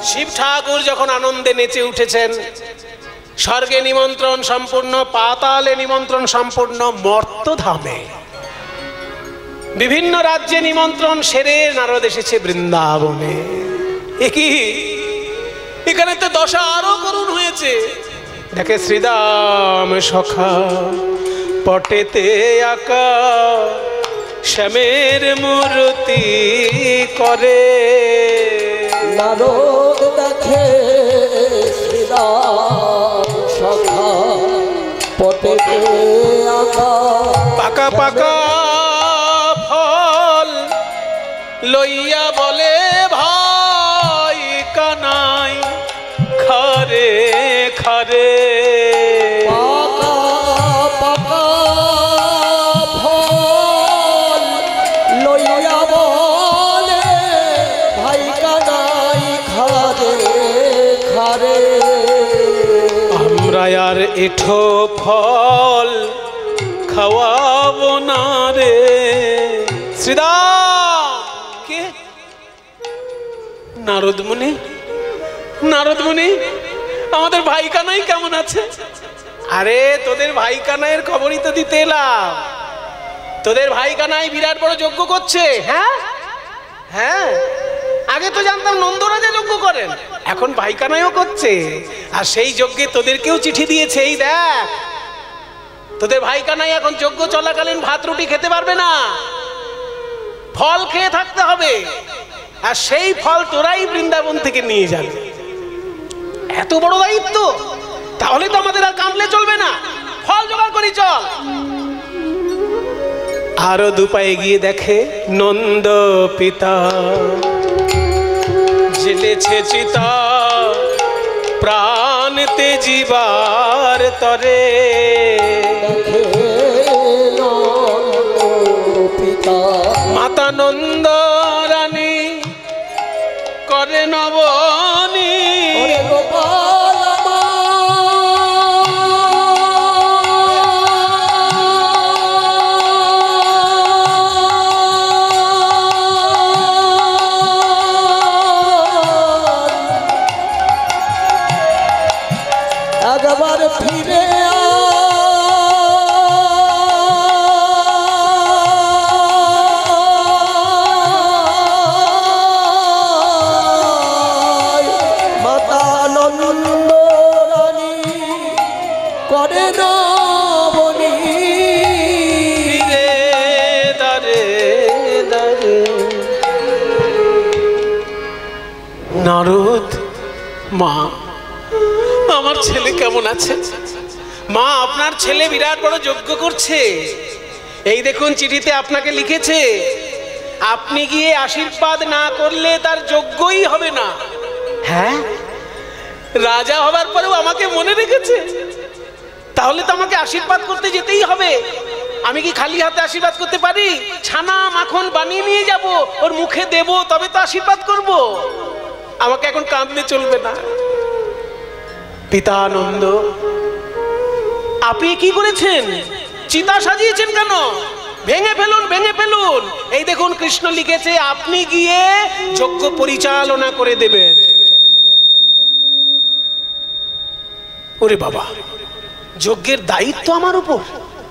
শিব ঠাকুর যখন আনন্দে নেচে উঠেছেন, স্বর্গে নিমন্ত্রণ সম্পূর্ণ, পাতালে নিমন্ত্রণ সম্পূর্ণ, মর্তধামে বিভিন্ন রাজ্যে নিমন্ত্রণ সেরে নারদ এসেছে বৃন্দাবনে। একই এখানে তো দশা আরো করুণ হয়েছে। দেখে শ্রীদাম সখা পটেতে আঁকা শ্যামের মূর্তি করে, নারদ দেখে শ্রীরাম সখা পটেতে আঁকা পাকা পাকা ফল লইয়া বলে ভাই কানাই খারে খারে। পাকা পাকা ফল লইয়া বলে ভাই কানাই খারে খারে। আমরা আর এঠো ফল খাওয়াবো না রে। শ্রীদাম কে? নারদ মুনি। নারদ মুনি, আমাদের ভাই কানাই কেমন আছে? আরে তোদের ভাই কানাইয়ের খবরই তো দিতে এলাম। তোদের ভাই কানাই বিরাট বড় যজ্ঞ করছে। হ্যাঁ হ্যাঁ, আগে তো জানতাম নন্দরাজা যজ্ঞ করেন, এখন ভাই কানাইও করছে। আর সেই যজ্ঞে তোদেরকেও চিঠি দিয়েছে। এই দেখ, তোদের ভাই কানাই এখন যজ্ঞ চলাকালীন ভাত রুটি খেতে পারবে না, ফল খেয়ে থাকতে হবে। আর সেই ফল তোরাই বৃন্দাবন থেকে নিয়ে যাবে। এত বড় দায়িত্ব, তাহলে তো আমাদের আর কামলে চলবে না। ফল জোগাড় করি, চল। আরো দুপায়ে গিয়ে দেখে নন্দ পিতা জেলেছে চিতা প্রাণ তেজিবার তরে। মাতা নন্দ রানী করে নবনী, একবার ফিরে করে রাবণী দারে দারে। নারদ, মা আমার ছেলে কেমন আছে? মা আপনার ছেলে বিরাট বড় যজ্ঞ করছে। এই দেখুন চিঠিতে আপনাকে লিখেছে, আপনি গিয়ে আশীর্বাদ না করলে তার যজ্ঞই হবে না। হ্যাঁ, রাজা হবার পরেও আমাকে মনে রেখেছে, তাহলে তো আমাকে আশীর্বাদ করতে যেতেই হবে। আমি কি খালি হাতে আশীর্বাদ করতে পারি? ছানা মাখন বানিয়ে নিয়ে যাব, ওর মুখে দেব, তবে তো আশীর্বাদ করব। আমাকে এখন কাঁদলে চলবে না। পিতানন্দ, আপনি কি করেছেন? চিতা সাজিয়েছেন কেন? ভেঙে ফেলুন, ভেঙে ফেলুন। এই দেখুন কৃষ্ণ লিখেছে, আপনি গিয়ে যজ্ঞ পরিচালনা করে দেবেন। ওরে বাবা, যজ্ঞের দায়িত্ব আমার উপর,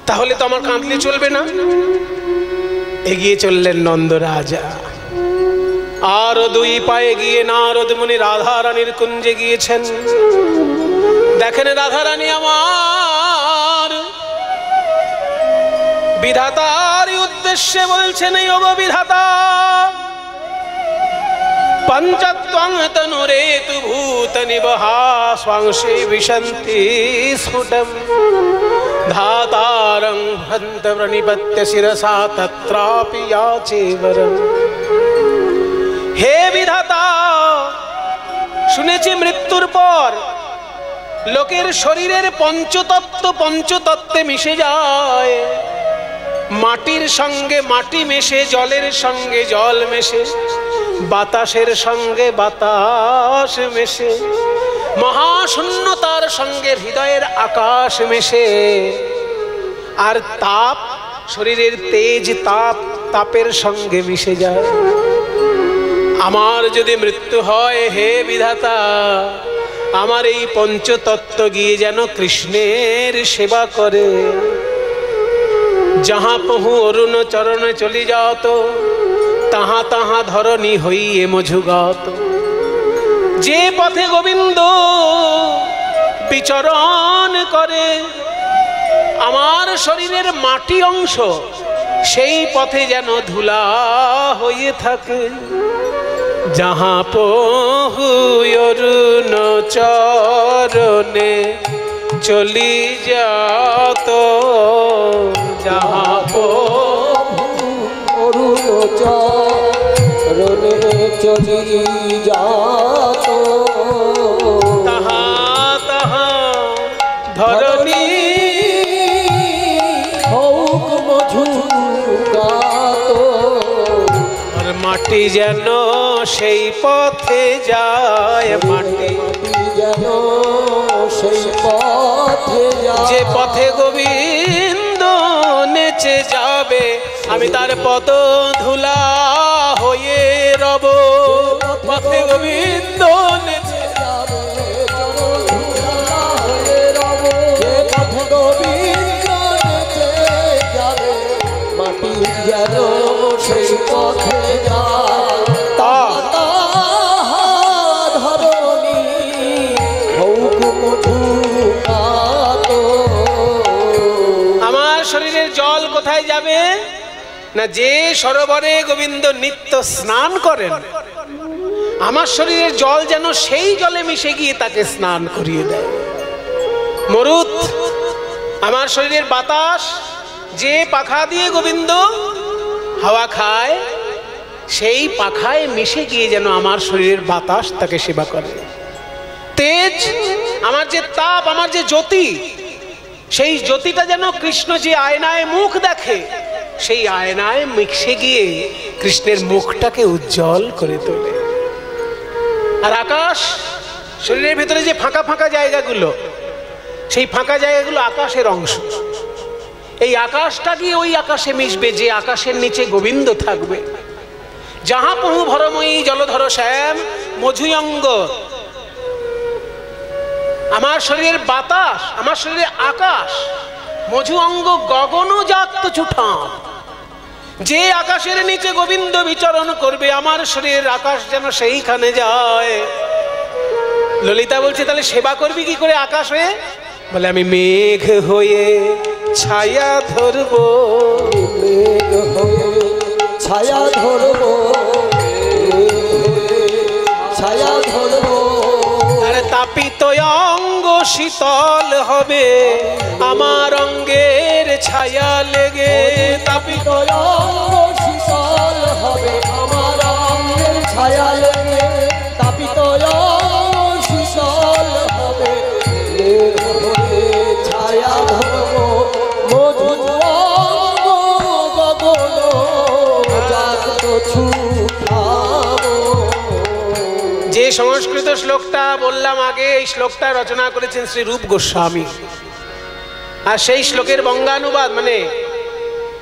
তাহলে তো আমার কাঁদলে চলবে না। এগিয়ে চললেন নন্দ রাজা। আর দুই পায়ে গিয়ে নারদ মুনি রাধা রানীর কুঞ্জে গিয়েছেন। দেখেন রাধা রানী আমার বিধাতার উদ্দেশ্যে বলছেন, এই ওগো বিধাতা, পঞ্চত্বং তনুরেতু ভূত নিবহা স্বাংশে বিশন্তি স্ফুটম ধাতারং ভন্ত প্রণিপত্য শিরসা তত্রাপি याचे वरम। হে বিধাতা, শুনেছি মৃত্যুর পর লোকের শরীরের পঞ্চতত্ত্বে মিশে যায়। মাটির সঙ্গে মাটি মেশে, জলের সঙ্গে জল মেশে, বাতাসের সঙ্গে বাতাস মেশে, মহাশূন্যতার সঙ্গে হৃদয়ের আকাশ মেশে। আর তাপ, শরীরের তেজ তাপের সঙ্গে মিশে যায়। আমার যদি মৃত্যু হয়, হে বিধাতা, আমার এই পঞ্চতত্ত্ব গিয়ে যেন কৃষ্ণের সেবা করে। যাহা পহু অরুণ চরণে চলি যাত, তাহা তাহা ধরণী হইয়ে মঝুগাত। যে পথে গোবিন্দ বিচরণ করে, আমার শরীরের মাটি অংশ সেই পথে যেন ধুলা হয়ে থাকে। যাহা পহু অরুণ চরণে চলি যাত, যাহা পহু অরুণ চরণে চলি যাত, তাহা তাহা ধরণী হউক মঝুগাত। আর মাটি যেন সেই পথে যায়, মাটি যেন সেই পথে যায়, যে পথে গোবিন্দ নেচে যাবে, আমি তার পদ ধুলা হয়ে রব। পথে গোবিন্দ নেচে যাবে, হয়ে রব। যে পথে গোবিন্দ নেচে যাবে, মাটি যেন সেই পথে যায়। তাহা ধরণী হউক মধুগাত। আমার শরীরের জল কোথায় যাবে? না, যে সরোবরে গোবিন্দ নিত্য স্নান করেন, আমার শরীরের জল যেন সেই জলে মিশে গিয়ে তাকে স্নান করিয়ে দেয়। মরুত, আমার শরীরের বাতাস, যে পাখা দিয়ে গোবিন্দ হাওয়া খায়, সেই পাখায় মিশে গিয়ে যেন আমার শরীরের বাতাস তাকে সেবা করে। তেজ, আমার যে তাপ, আমার যে জ্যোতি, সেই জ্যোতিটা যেন কৃষ্ণ যে আয়নায় মুখ দেখে, সেই আয়নায় মিশে গিয়ে কৃষ্ণের মুখটাকে উজ্জ্বল করে তোলে। আর আকাশ, শরীরের ভেতরে যে ফাঁকা ফাঁকা জায়গাগুলো, সেই ফাঁকা জায়গাগুলো আকাশের অংশ। এই আকাশটা গিয়ে ওই আকাশে মিশবে যে আকাশের নিচে গোবিন্দ থাকবে। যাহা পহু ভরময়ী জলধর শ্যাম মধুয়ঙ্গ। আমার শরীরের বাতাস, আমার শরীরের আকাশ, মধু অঙ্গ গগন জাত ছুটান। যে আকাশের নিচে গোবিন্দ বিচরণ করবে, আমার শরীরের আকাশ যেন সেইখানে যায়। ললিতা বলছে, তাহলে সেবা করবি কি করে আকাশ হয়ে? বলে আমি মেঘ হয়ে ছায়া ধরবো, মেঘ হয়ে ছায়া ধরবো, ছায়া ধরবো। আর তাপিত অঙ্গ শীতল হবে আমার অঙ্গের ছায়া লেগে, তাপিত অঙ্গ শীতল হবে আমার অঙ্গের ছায়া লেগে, তাপিত অঙ্গ শীতল হবে। মেঘ হয়ে ছায়া ধরবো, মধু অঙ্গ গগন জাগত ছুটাবো। যে সংস্কৃত শ্লোকটা বললাম আগে, এই শ্লোকটা রচনা করেছেন শ্রী রূপ গোস্বামী। আর সেই শ্লোকের বঙ্গানুবাদ মানে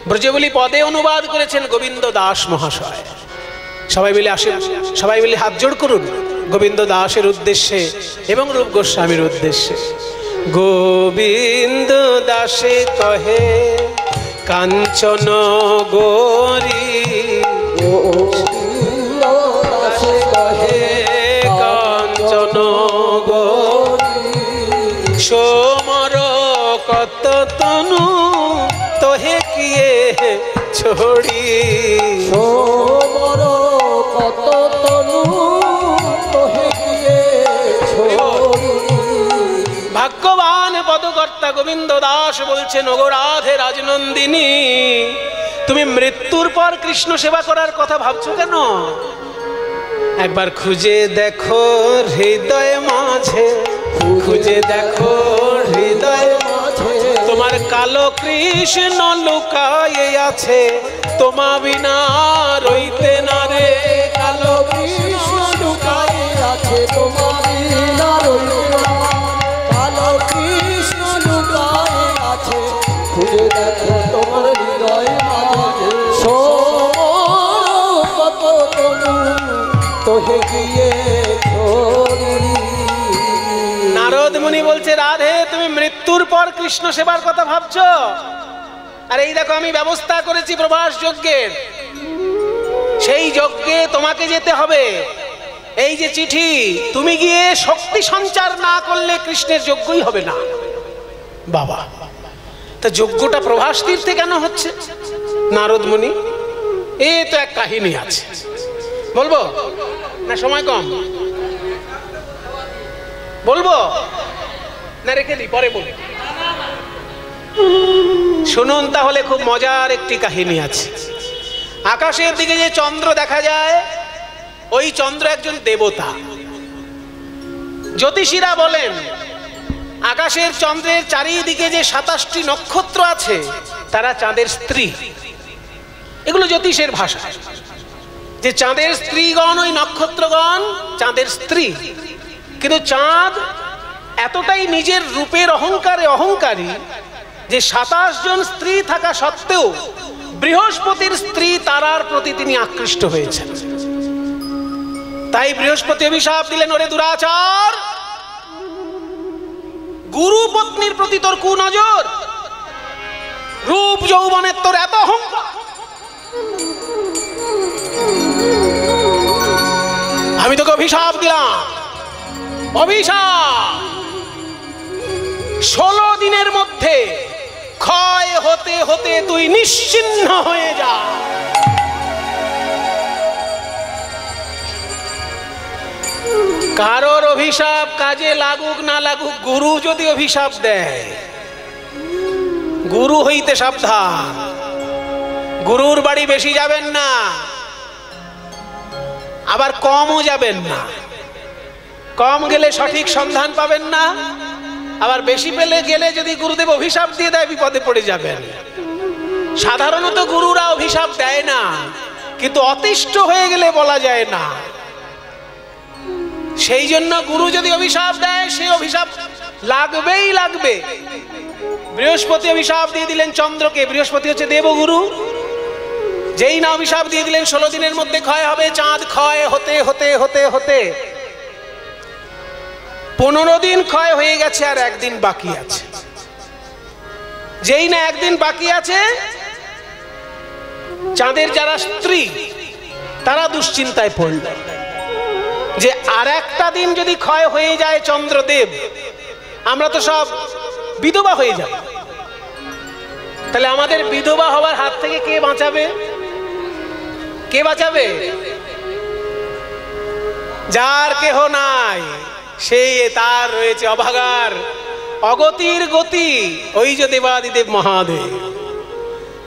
ব্রজবুলি পদে অনুবাদ করেছেন গোবিন্দ দাস মহাশয়। সবাই মিলে আসেন, সবাই মিলে হাত জোড় করুন গোবিন্দ দাসের উদ্দেশ্যে এবং রূপ গোস্বামীর উদ্দেশ্যে। গোবিন্দ দাসে কহে কাঞ্চন গৌরী, গোবিন্দ দাসে কহে কাঞ্চন গৌরী, সোমর কত তনু তোহে কিয়ে ছড়ি, সোমর কত তনু তোহে কিয়ে ছড়ি। ভাগ্যবান পদকর্তা গোবিন্দ দাস বলছেন, ওগো রাধে রাজনন্দিনী, তুমি মৃত্যুর পর কৃষ্ণ সেবা করার কথা ভাবছো কেন? একবার খুঁজে দেখো হৃদয় মাঝে, খুঁজে দেখো হৃদয় মাঝে তোমার কালো কৃষ্ণ লুকায়ে আছে, তোমা বিনা রইতে না রে। কালো কৃষ্ণ লুকায়ে আছে, তোমার বিনা রইতে না। কালো কৃষ্ণ লুকায়ে আছে, খুঁজে দেখো তোমার হৃদয় মাঝে। সোমর কত তনু তোহে গিয়ে ছড়ি। নারদ মুনি বলছে, রাধে তুমি মৃত্যুর পর কৃষ্ণ সেবার কথা ভাবছো? আর এই দেখো আমি ব্যবস্থা করেছি প্রভাস যজ্ঞের, সেই যজ্ঞে তোমাকে যেতে হবে। এই যে চিঠি, তুমি গিয়ে শক্তি সঞ্চার না করলে কৃষ্ণের যজ্ঞই হবে না। বাবা, তা যজ্ঞটা প্রভাস তীর্থে কেন হচ্ছে? নারদ মুনি, এ তো এক কাহিনী আছে, বলবো না? সময় কম, বলবো না রেখে দিই, পরে বলবো। শুনুন তাহলে, খুব মজার একটি কাহিনী আছে। আকাশের দিকে যে চন্দ্র দেখা যায়, ওই চন্দ্র একজন দেবতা। জ্যোতিষীরা বলেন আকাশের চন্দ্রের চারিদিকে যে 27টি নক্ষত্র আছে তারা চাঁদের স্ত্রী। এগুলো জ্যোতিষের ভাষা, যে চাঁদের স্ত্রীগণ ওই নক্ষত্রগণ চাঁদের স্ত্রী। কিন্তু চাঁদ এতটাই নিজের রূপের অহংকারে অহংকারী যে 27 জন স্ত্রী থাকা সত্ত্বেও বৃহস্পতির স্ত্রী তারার প্রতি তিনি আকৃষ্ট হয়েছেন। তাই বৃহস্পতি অভিশাপ দিলেন, ওরে দুরাচার, গুরু পত্নীর প্রতি তোর কুনজর, রূপ যৌবনের তোর এত অহংকার, আমি তোকে অভিশাপ দিলাম, অভিশাপ 16 দিনের মধ্যে ক্ষয় হতে হতে তুই নিশ্চিহ্ন হয়ে যা। কারোর অভিশাপ কাজে লাগুক না লাগুক, গুরু যদি অভিশাপ দেয়, গুরু হইতে সাবধান। গুরুর বাড়ি বেশি যাবেন না, আবার কমও যাবেন না। কম গেলে সঠিক সন্ধান পাবেন না, আবার বেশি পেলে গেলে যদি গুরুদেব অভিশাপ দিয়ে দেয় বিপদে পড়ে যাবেন। সাধারণত গুরুরা অভিশাপ দেয় না, কিন্তু অতিষ্ঠ হয়ে গেলে বলা যায় না। সেই জন্য গুরু যদি অভিশাপ দেয়, সে অভিশাপ লাগবেই লাগবে। বৃহস্পতি অভিশাপ দিয়ে দিলেন চন্দ্রকে, বৃহস্পতি হচ্ছে দেবগুরু। যেই না অভিশাপ দিয়ে দিলেন 16 দিনের মধ্যে ক্ষয় হবে, চাঁদ ক্ষয় হতে হতে হতে হতে 15 দিন ক্ষয় হয়ে গেছে, আর একদিন বাকি আছে। যেই না একদিন বাকি আছে, চাঁদের যারা স্ত্রী তারা দুশ্চিন্তায় পড়ল যে আর একটা দিন যদি ক্ষয় হয়ে যায় চন্দ্রদেব, আমরা তো সব বিধবা হয়ে যাবে। তাহলে আমাদের বিধবা হওয়ার হাত থেকে কে বাঁচাবে? কে বাঁচাবে? যার কেহ নাই সেই তার রয়েছে অভাগার অগতির গতি। ওই যে দেবাদিদেব মহাদেব,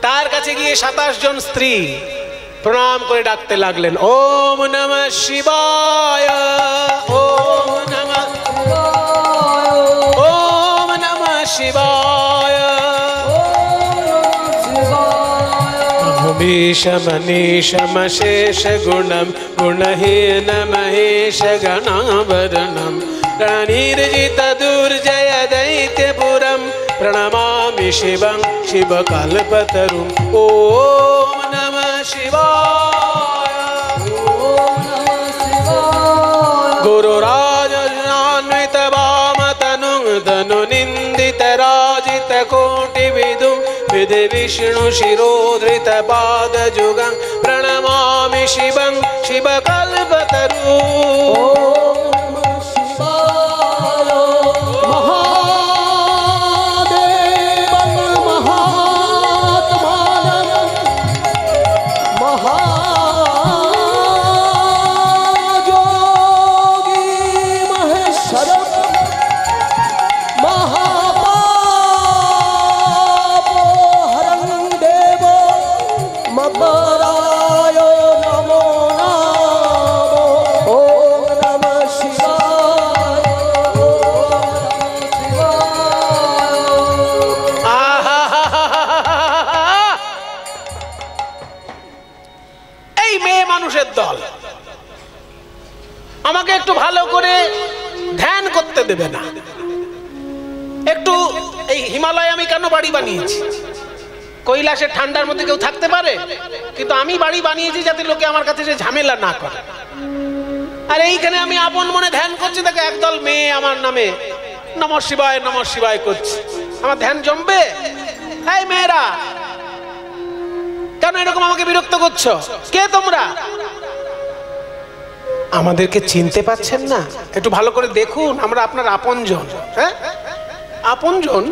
তার কাছে গিয়ে 27 জন স্ত্রী প্রণাম করে ডাকতে লাগলেন, ওম নমঃ শিবায়, ওম নমঃ, ওম নমঃ শিবায়, মনীষমশেষ গুণম গুণহীন মহেশ গণাবরণম রণনির্জিত দুর্জয় দৈত্যপুরম প্রণমামি শিবং শিবকল্পতরুম। ওম নমঃ শিবায়, ওম নমঃ শিবায়। গুরুরাজনান্বিত বামতনুং ধনুনিন্দিত রাজিত কোটি বিদুং विधि विष्णु शिरोधृत पाद जुगं प्रणमामि शिवं शिवकल्पतरु। আমাকে একটু ভালো করে ধ্যান করতে দেবে না। একটু এই হিমালয়ে আমি কেন বাড়ি বানিয়েছি? কৈলাসের ঠান্ডার মধ্যে কেউ থাকতে পারে? কিন্তু আমি বাড়ি বানিয়েছি যাতে লোকে আমার কাছে যে ঝামেলা না করে। আর এইখানে আমি আপন মনে ধ্যান করছি, দেখো একদল মেয়ে আমার নামে নমঃ শিবায় করছে। আমার ধ্যান জমবে? এই মেয়েরা কেন এরকম আমাকে বিরক্ত করছো? কে তোমরা? আমাদেরকে চিনতে পাচ্ছেন না? একটু ভালো করে দেখুন, আমরা আপনার আপনজন। হ্যাঁ, আপনজন।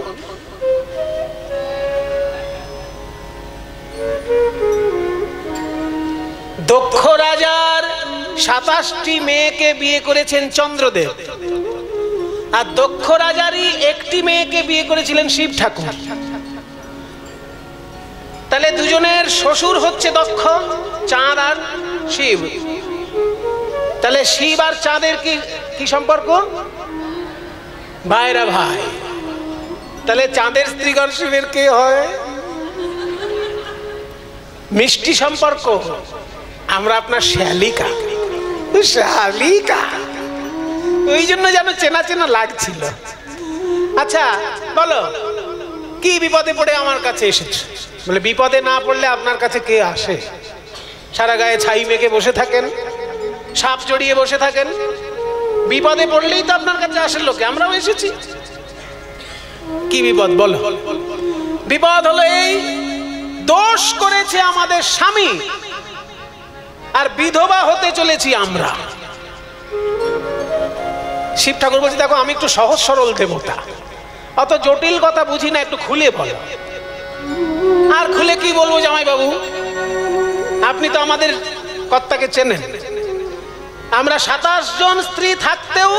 দক্ষ রাজার 27টি মেয়েকে বিয়ে করেছেন চন্দ্রদেব, আর দক্ষ রাজারই একটি মেয়েকে বিয়ে করেছিলেন শিব ঠাকুর। তাহলে দুজনের শ্বশুর হচ্ছে দক্ষ, চাঁদ আর শিব। তাহলে শিব আর চাঁদের কি সম্পর্ক? ভাইরা ভাই। তাহলে চাঁদের স্ত্রীগণ শিবের কে হয়? মিষ্টি সম্পর্ক। আমরা আপনার শ্যালিকা, শালিকা, ওই জন্য যেন চেনা চেনা লাগছিল। আচ্ছা বলো, কি বিপদে পড়ে আমার কাছে এসেছে? বলে বিপদে না পড়লে আপনার কাছে কে আসে? সারা গায়ে ছাই মেখে বসে থাকেন, সাপ জড়িয়ে বসে থাকেন, বিপদে পড়লেই তো আপনার কাছে আসে লোকে। আমরাও এসেছি। কি বিপদ বলো? বিপদ হলো এই, দোষ করেছে আমাদের স্বামী আর বিধবা হতে চলেছি আমরা। শিব ঠাকুর বলছি, দেখো আমি একটু সহজ সরল দেবতা, অত জটিল কথা বুঝি না, একটু খুলে বলো। আর খুলে কি বলবো জামাই বাবু? আপনি তো আমাদের কর্তাকে চেনেন। আমরা 27 জন স্ত্রী থাকতেও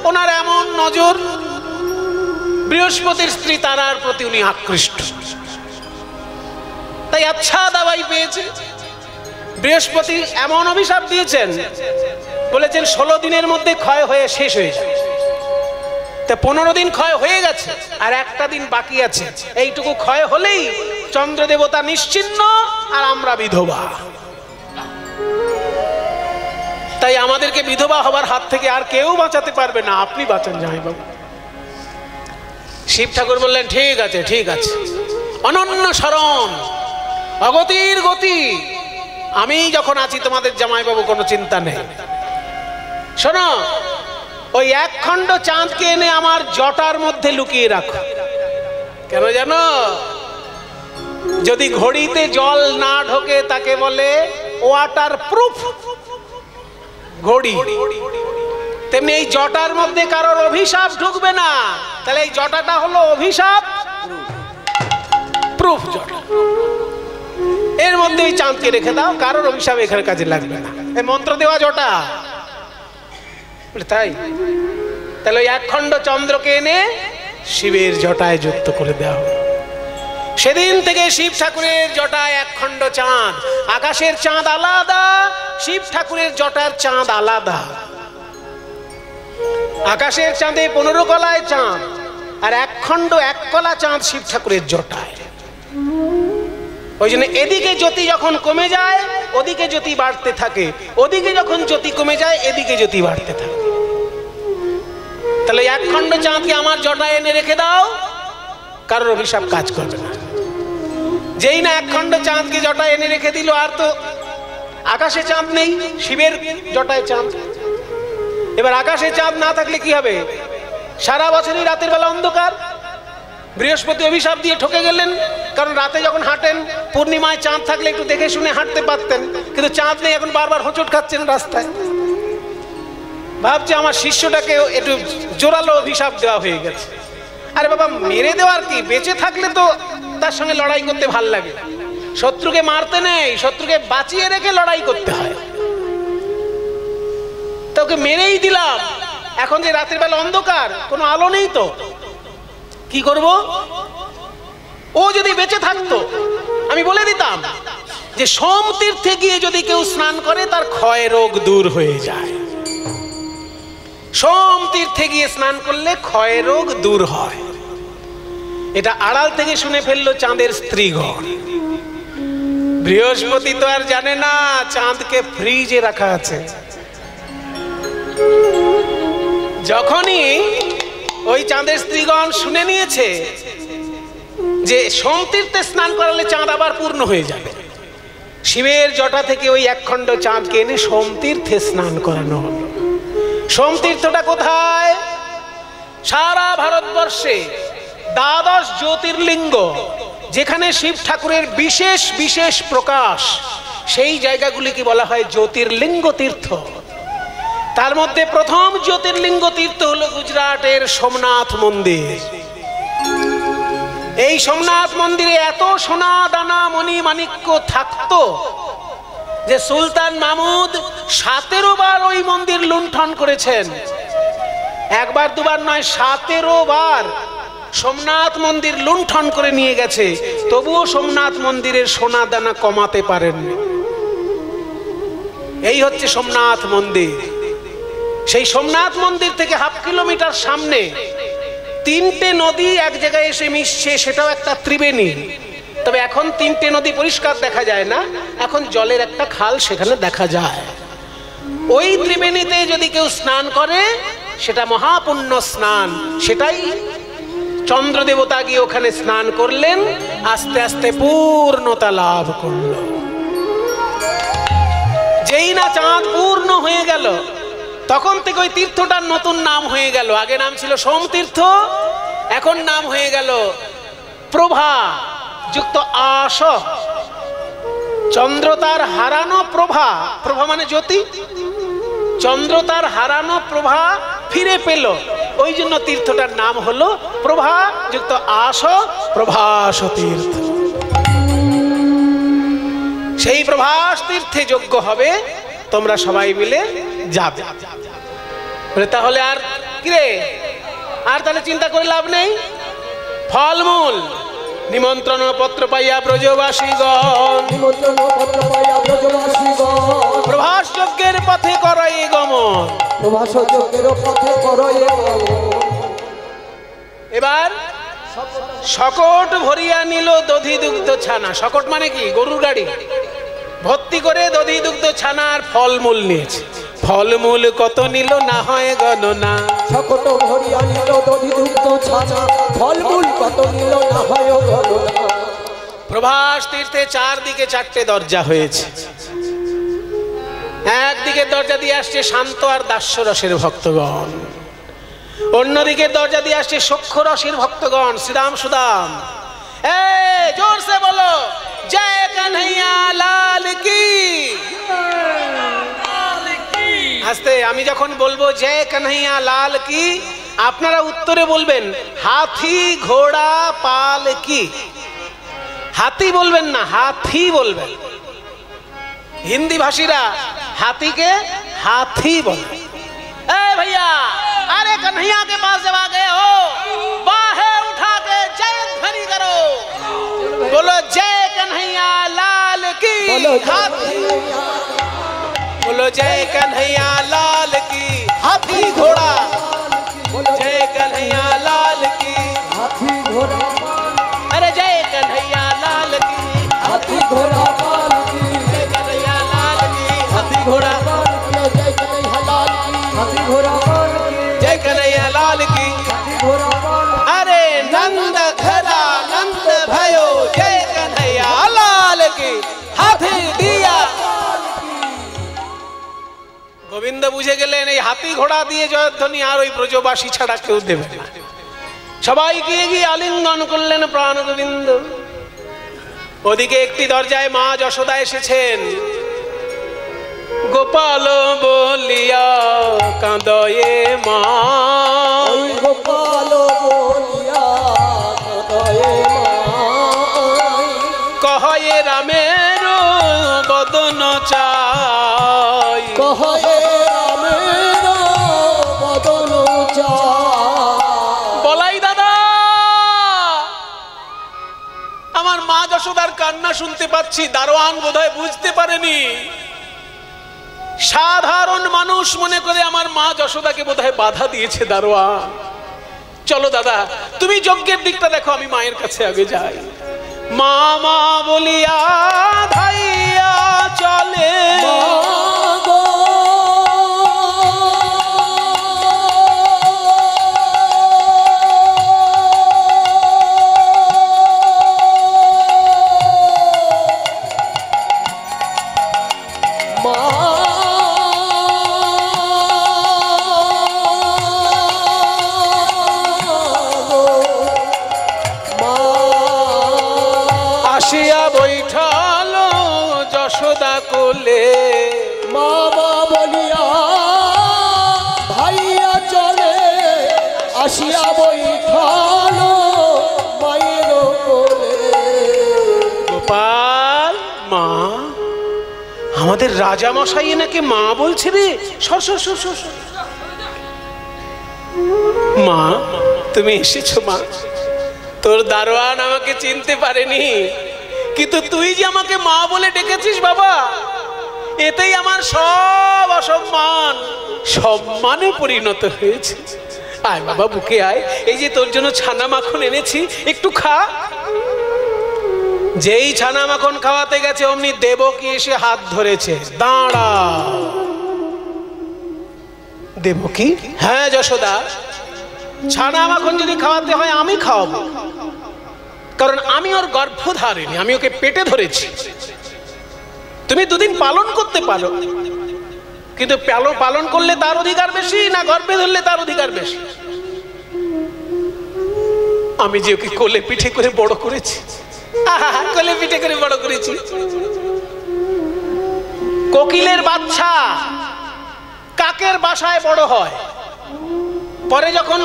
ওনার এমন নজর, বৃহস্পতির স্ত্রী তারার প্রতি উনি আকৃষ্ট। তাই আচ্ছা দাওয়াই পেয়েছে। বৃহস্পতি এমন অভিশাপ দিয়েছেন, বলেছেন 16 দিনের মধ্যে ক্ষয় হয়ে শেষ হয়ে যাবে। তা 15 দিন ক্ষয় হয়ে গেছে, আর একটা দিন বাকি আছে। এইটুকু ক্ষয় হলেই চন্দ্র দেবতা নিশ্চিহ্ন আর আমরা বিধবা। তাই আমাদেরকে বিধবা হবার হাত থেকে আর কেউ বাঁচাতে পারবে না, আপনি বাঁচান জামাইবাবু। শিব ঠাকুর বললেন, ঠিক আছে ঠিক আছে, অনন্য শরণ, অগতির গতি, আমি যখন আছি তোমাদের জামাইবাবু, কোনো চিন্তা নেই। শোনো, ওই 1 খণ্ড চাঁদকে এনে আমার জটার মধ্যে লুকিয়ে রাখো। কেন জানো? যদি ঘড়িতে জল না ঢোকে তাকে বলে ওয়াটার প্রুফ ঘড়ি। তেমনি এই জটার মধ্যে কারোর অভিশাপ ঢুকবে না। তাহলে এই জটাটা হলো অভিশাপ প্রুফ জটা। এর মধ্যে ওই চাঁদকে রেখে দাও, কারোর অভিশাপ এখানে কাজে লাগবে না। এই মন্ত্র দেওয়া জটা, তাই তাহলে ওই একখণ্ড চন্দ্রকে এনে শিবের জটায় যুক্ত করে দেওয়া হবে। সেদিন থেকে শিব ঠাকুরের জটায় একখণ্ড চাঁদ। আকাশের চাঁদ আলাদা, শিব ঠাকুরের জটার চাঁদ আলাদা। আকাশের চাঁদে 15 কলায় চাঁদ, আর একখণ্ড 1 কলা চাঁদ শিব ঠাকুরের জটায়। ওই জন্য এদিকে জ্যোতি যখন কমে যায় ওদিকে জ্যোতি বাড়তে থাকে, ওদিকে যখন জ্যোতি কমে যায় এদিকে জ্যোতি বাড়তে থাকে। তাহলে একখণ্ড চাঁদকে আমার জটায় এনে রেখে দাও, কারোর অভিশাপ কাজ করবে না। যেই না একখণ্ড চাঁদকে জটায় এনে রেখে দিল, আর তো আকাশে চাঁদ নেই, শিবের জটায় চাঁদ। এবার আকাশে চাঁদ না থাকলে কি হবে? সারা বছরই রাতের বেলা অন্ধকার। বৃহস্পতি অভিশাপ দিয়ে ঠকে গেলেন, কারণ রাতে যখন হাঁটেন পূর্ণিমায় চাঁদ থাকলে একটু দেখে শুনে হাঁটতে পারতেন, কিন্তু চাঁদ নেই, এখন বারবার হোঁচট খাচ্ছেন রাস্তায়। ভাবছে আমার শিষ্যটাকে একটু জোরালো অভিশাপ দেওয়া হয়ে গেছে। আরে বাবা, মেরে দেওয়ার কি? বেঁচে থাকলে তো তার সঙ্গে লড়াই করতে ভাল লাগে। শত্রুকে মারতে নেই, শত্রুকে বাঁচিয়ে রেখে লড়াই করতে হয়। তোকে মেরেই দিলাম, এখন যে রাতের বেলা অন্ধকার, কোনো আলো নেই, তো কি করব? ও যদি বেঁচে থাকতো আমি বলে দিতাম যে সোম তীর্থে গিয়ে যদি কেউ স্নান করে তার ক্ষয় রোগ দূর হয়ে যায়। সোম তীর্থে গিয়ে স্নান করলে ক্ষয় রোগ দূর হয়। এটা আড়াল থেকে শুনে ফেললো চাঁদের স্ত্রীগণ। বৃহস্পতি তো আর জানে না চাঁদকে ফ্রিজে রাখা আছে। যখনই ওই চাঁদের স্ত্রীগণ শুনে নিয়েছে যে সোম তীর্থে স্নান করালে চাঁদ আবার পূর্ণ হয়ে যাবে, শিবের জটা থেকে ওই একখণ্ড চাঁদকে এনে সোম তীর্থে স্নান করানো হলো। সোম তীর্থটা কোথায়? সারা ভারতবর্ষে দ্বাদশ জ্যোতির্লিঙ্গ, যেখানে শিব ঠাকুরের বিশেষ বিশেষ প্রকাশ, সেই জায়গাগুলিকে বলা হয় জ্যোতির্লিঙ্গ তীর্থ। তার মধ্যে প্রথম জ্যোতির্লিঙ্গ তীর্থ হলো গুজরাটের সোমনাথ মন্দির। এই সোমনাথ মন্দিরে এত সোনা দানা মণি মাণিক্য থাকতো যে সুলতান মাহমুদ 17 বার ওই মন্দির লুণ্ঠন করেছেন। একবার দুবার নয়, 17 বার সোমনাথ মন্দির লুণ্ঠন করে নিয়ে গেছে, তবুও সোমনাথ মন্দিরের সোনা দানা কমাতে পারেননি। এই হচ্ছে সোমনাথ মন্দির। সেই সোমনাথ মন্দির থেকে হাফ কিলোমিটার সামনে 3টে নদী এক জায়গায় এসে মিশছে, সেটাও একটা ত্রিবেণী। তবে এখন 3টে নদী পরিষ্কার দেখা যায় না, এখন জলের একটা খাল সেখানে দেখা যায়। ওই ত্রিবেণীতে যদি কেউ স্নান করে সেটা মহাপুণ্য স্নান। সেটাই চন্দ্র দেবতা গিয়ে ওখানে স্নান করলেন, আস্তে আস্তে পূর্ণতা লাভ করল। যেই না চাঁদ পূর্ণ হয়ে গেল, তখন থেকে ওই তীর্থটার নতুন নাম হয়ে গেল। আগে নাম ছিল সোম তীর্থ, এখন নাম হয়ে গেল প্রভা যুক্ত আস। চন্দ্র তার হারানো প্রভা, প্রভা মানে জ্যোতি, চন্দ্র তার হারানো প্রভা ফিরে পেল, ওই জন্য তীর্থটার নাম হলো প্রভা যুক্ত আস, প্রভাস তীর্থ। সেই প্রভাস তীর্থে যোগ্য হবে, তোমরা সবাই মিলে যাবে। তাহলে আর কিরে, আর তাহলে চিন্তা করে লাভ নেই। ফলমূল নিমন্ত্রণ পত্র পাইয়া ব্রজবাসীগণ, প্রভাস যজ্ঞের পথে করই গমন, প্রভাস যজ্ঞের পথে করই গমন। এবার শকট ভরিয়া নিল দধি দুগ্ধ ছানা। শকট মানে কি? গরুর গাড়ি ভর্তি করে দধি দুগ্ধ ছানার ফলমূল নিয়েছে। ফলমূল কত নিল না হয় গণনা, শকট ভরিয়া নিল দধি দুগ্ধ ছানা, ফলমূল কত নিল না হয় গণনা। প্রভাস তীর্থে চারদিকে 4টে দরজা হয়েছে। একদিকে দরজা দিয়ে আসছে শান্ত আর দাস্যরসের ভক্তগণ, অন্যদিকে দরজা দিয়ে আসছে সখ্য রসের ভক্তগণ, শ্রীরাম সুদাম। জোর সে বলো জয় কানহাইয়া লাল কি। আস্তে, আমি যখন বলবো জয় কানহাইয়া লাল কি, আপনারা উত্তরে বলবেন হাতি ঘোড়া পাল কি। হাতি বলবেন না, হাথি বলবেন। হিন্দি ভাষীরা হাতিকে हाथी बोले। ए भैया, अरे कन्हैया के पास जब आ गए हो, बाहें उठा के जय ध्वनि करो, बोलो जय कन्हैया लाल की। बोलो जय कन्हैया लाल की। हाथी घोड़ा, जय कन्हैया लाल की। हाथी घोड़ा, अरे जय कन्हैया लाल की। हाथी घोड़ा लाल की, जय कन्हैया लाल की। हाथी घोड़ा, जय कन्हैया लाल की। हाथी घोड़ा लाल की, जय कन्हैया लाल की। हाथी घोड़ा लाल की। अरे नंद घरा नंद भयो, जय कन्हैया लाल की। हाथी दिया। গোবিন্দ বুঝে গেলেন এই হাতি ঘোড়া দিয়ে জয়ধ্বনি আর ওই ব্রজবাসী ছাড়া কেউ দেবে না। সবাইকে গিয়ে আলিঙ্গন করলেন প্রাণ গোবিন্দ। ওদিকে একটি দরজায় মা যশোদা এসেছেন। গোপাল বলিয়া কাঁদয়ে মা, গোপাল বলিয়া কাঁদয়ে মা, কহে রামের বদন চাই, কহে রামের বদন চাই। বলাই দাদা, আমার মা যশোদার কান্না শুনতে পাচ্ছি। দারোয়ান বোধহয় বুঝতে পারেনি। সাধারণ মানুষ মনে করে আমার মা যশোদাকে বোধহয় বাধা দিয়েছে দারোয়ান। চলো দাদা, তুমি যজ্ঞের দিকটা দেখো, আমি মায়ের কাছে আগে যাই। মা মা বলিয়া ধাইয়া চলে, আসিয়া বৈঠাল যশোদা কোলে। মামা বলিয়া ভাইয়া চলে, আসিয়া বৈঠাল মায়ের কোলে। গোপাল, মা, আমাদের রাজা মশাই নাকি মা বলছে রে। সর সর সর সর সর। মা, তুমি এসেছো মা। তোর দারোয়ান আমাকে চিনতে পারেনি, কিন্তু তুই যে আমাকে মা বলে ডেকেছিস বাবা, এতেই আমার সব অসম্মান সম্মানে পরিণত হয়েছে। আয় বাবা, বুকে আয়। এই যে তোর জন্য ছানা মাখন এনেছি, একটু খা। যেই ছানা মাখন খাওয়াতে গেছে অমনি দেবকী এসে হাত ধরেছে। দাঁড়া। দেবকী? হ্যাঁ যশোদা, ছানা মাখন যদি খাওয়াতে হয় আমি খাওয়াবো, কারণ আমি ওর গর্ভধারিণী, আমি ওকে পেটে ধরেছি। তুমি দুদিন পালন করতে পারো, কিন্তু পালন করলে তার অধিকার বেশি না গর্ভে ধরলে তার অধিকার বেশি? আমি যে ওকে কোলে পিঠে করে বড় করেছি, কোলে পিঠে করে বড় করেছি। কোকিলের বাচ্চা কাকের বাসায় বড় হয়, পরে যখন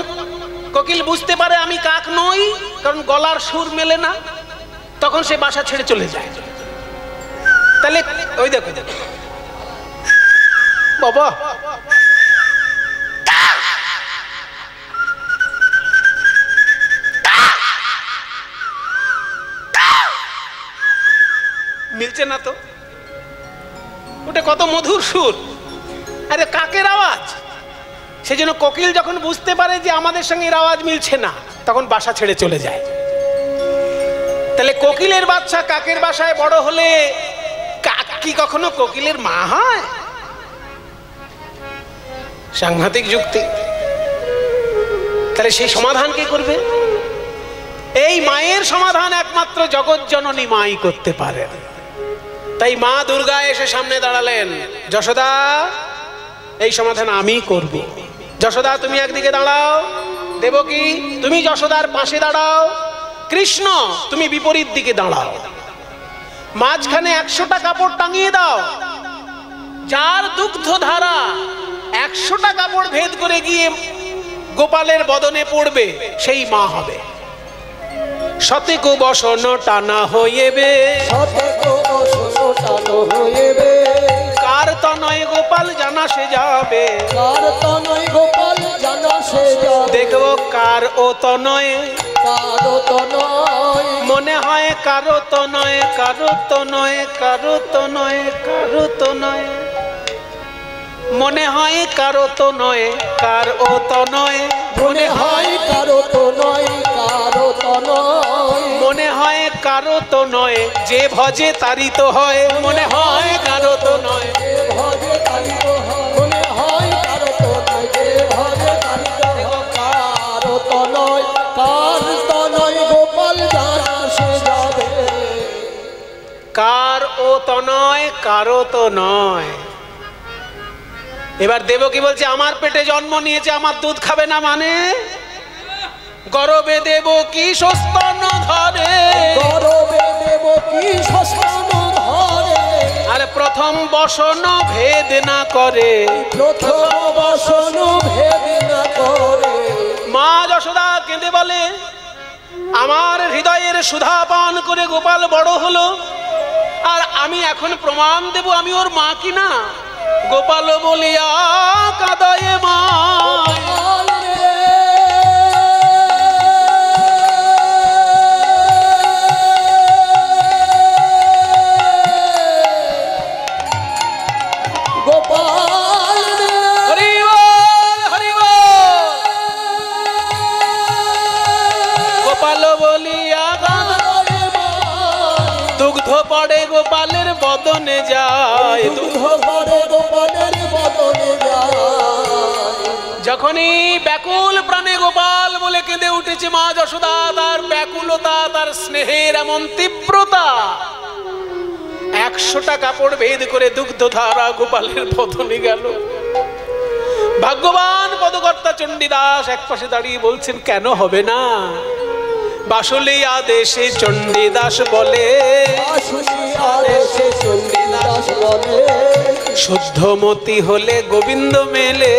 কোকিল বুঝতে পারে আমি কাক নই, কারণ গলার সুর মেলে না, তখন সে বাসা ছেড়ে চলে যায়। তাহলে ওই দেখো বাবা, মিলছে না তো? ওটা কত মধুর সুর। আরে কাকের আওয়াজ। সেজন্য কোকিল যখন বুঝতে পারে যে আমাদের সঙ্গে এর আওয়াজ মিলছে না, তখন বাসা ছেড়ে চলে যায়। তাহলে কোকিলের বাচ্চা কাকের বাসায় বড় হলে কাক কি কখনো কোকিলের মা হয়? সাংঘাতিক যুক্তি। তাহলে সেই সমাধান কে করবে? এই মায়ের সমাধান একমাত্র জগৎ জননী মাই করতে পারে। তাই মা দুর্গা এসে সামনে দাঁড়ালেন। যশোদা, এই সমাধান আমি করব। যশোদা তুমি একদিকে দাঁড়াও, দেবকী তুমি যশোদার পাশে দাঁড়াও, কৃষ্ণ তুমি বিপরীত দিকে দাঁড়াও। মাঝখানে 100টা কাপড় টাঙিয়ে দাও। যার দুগ্ধ ধারা 100টা কাপড় ভেদ করে গিয়ে গোপালের বদনে পড়বে, সেই মা হবে। শতেক বসন টানা হইবে, কার তনয় গোপাল জানা সে যাবে, দেখবো কার ও তনয়, মনে হয় কারো তনয়, কারো তনয়, কারো তনয়, কারো তনয়, মনে হয় কারো তো নয়, কার ও তো নয়, মনে হয় কারো তো নয়, কারো তো নয়, মনে হয় কারো তো নয়, যে ভজে তারি তো হয়, মনে হয় কারো তো নয়, যে ভজে তারি তো হয়, মনে হয় কারো তো নয়, যে ভজে তারি তো হয়, কারো তো নয়, কার তো নয়, গোপাল জানা সে যাবে, কার ও তো নয়, কারো তো নয়। এবার দেবকী বলছে আমার পেটে জন্ম নিয়েছে, আমার দুধ খাবে না মানে? গর্বে দেবকী স্তন ধরে, গর্বে দেবকী স্তন ধরে, আরে প্রথম বসন ভেদ না করে, প্রথম বসন ভেদ না করে। মা যশোদা কেঁদে বলে আমার হৃদয়ের সুধা পান করে গোপাল বড় হলো, আর আমি এখন প্রমাণ দেব আমি ওর মা কিনা। গোপাল বলিয়া কাঁদয় মা, গোপাল হরি বল হরি বল, গোপাল বলিয়া দুগ্ধ পড়ে গোপালের বদনে যায়, দুগ্ধ পড়ে গোপালের বদনে যায়। যখনই ব্যাকুল প্রাণে গোপাল বলে কেঁদে উঠেছে মা যশোদা, তার ব্যাকুলতা, তার স্নেহের এমন তীব্রতা, 100টা কাপড় ভেদ করে দুগ্ধ ধারা গোপালের বদনে গেল। ভাগ্যবান পদকর্তা চণ্ডীদাস একপাশে দাঁড়িয়ে বলছেন কেন হবে না? বাসুলি আদেশে চণ্ডীদাস বলে, শুদ্ধমতি হলে গোবিন্দ মেলে,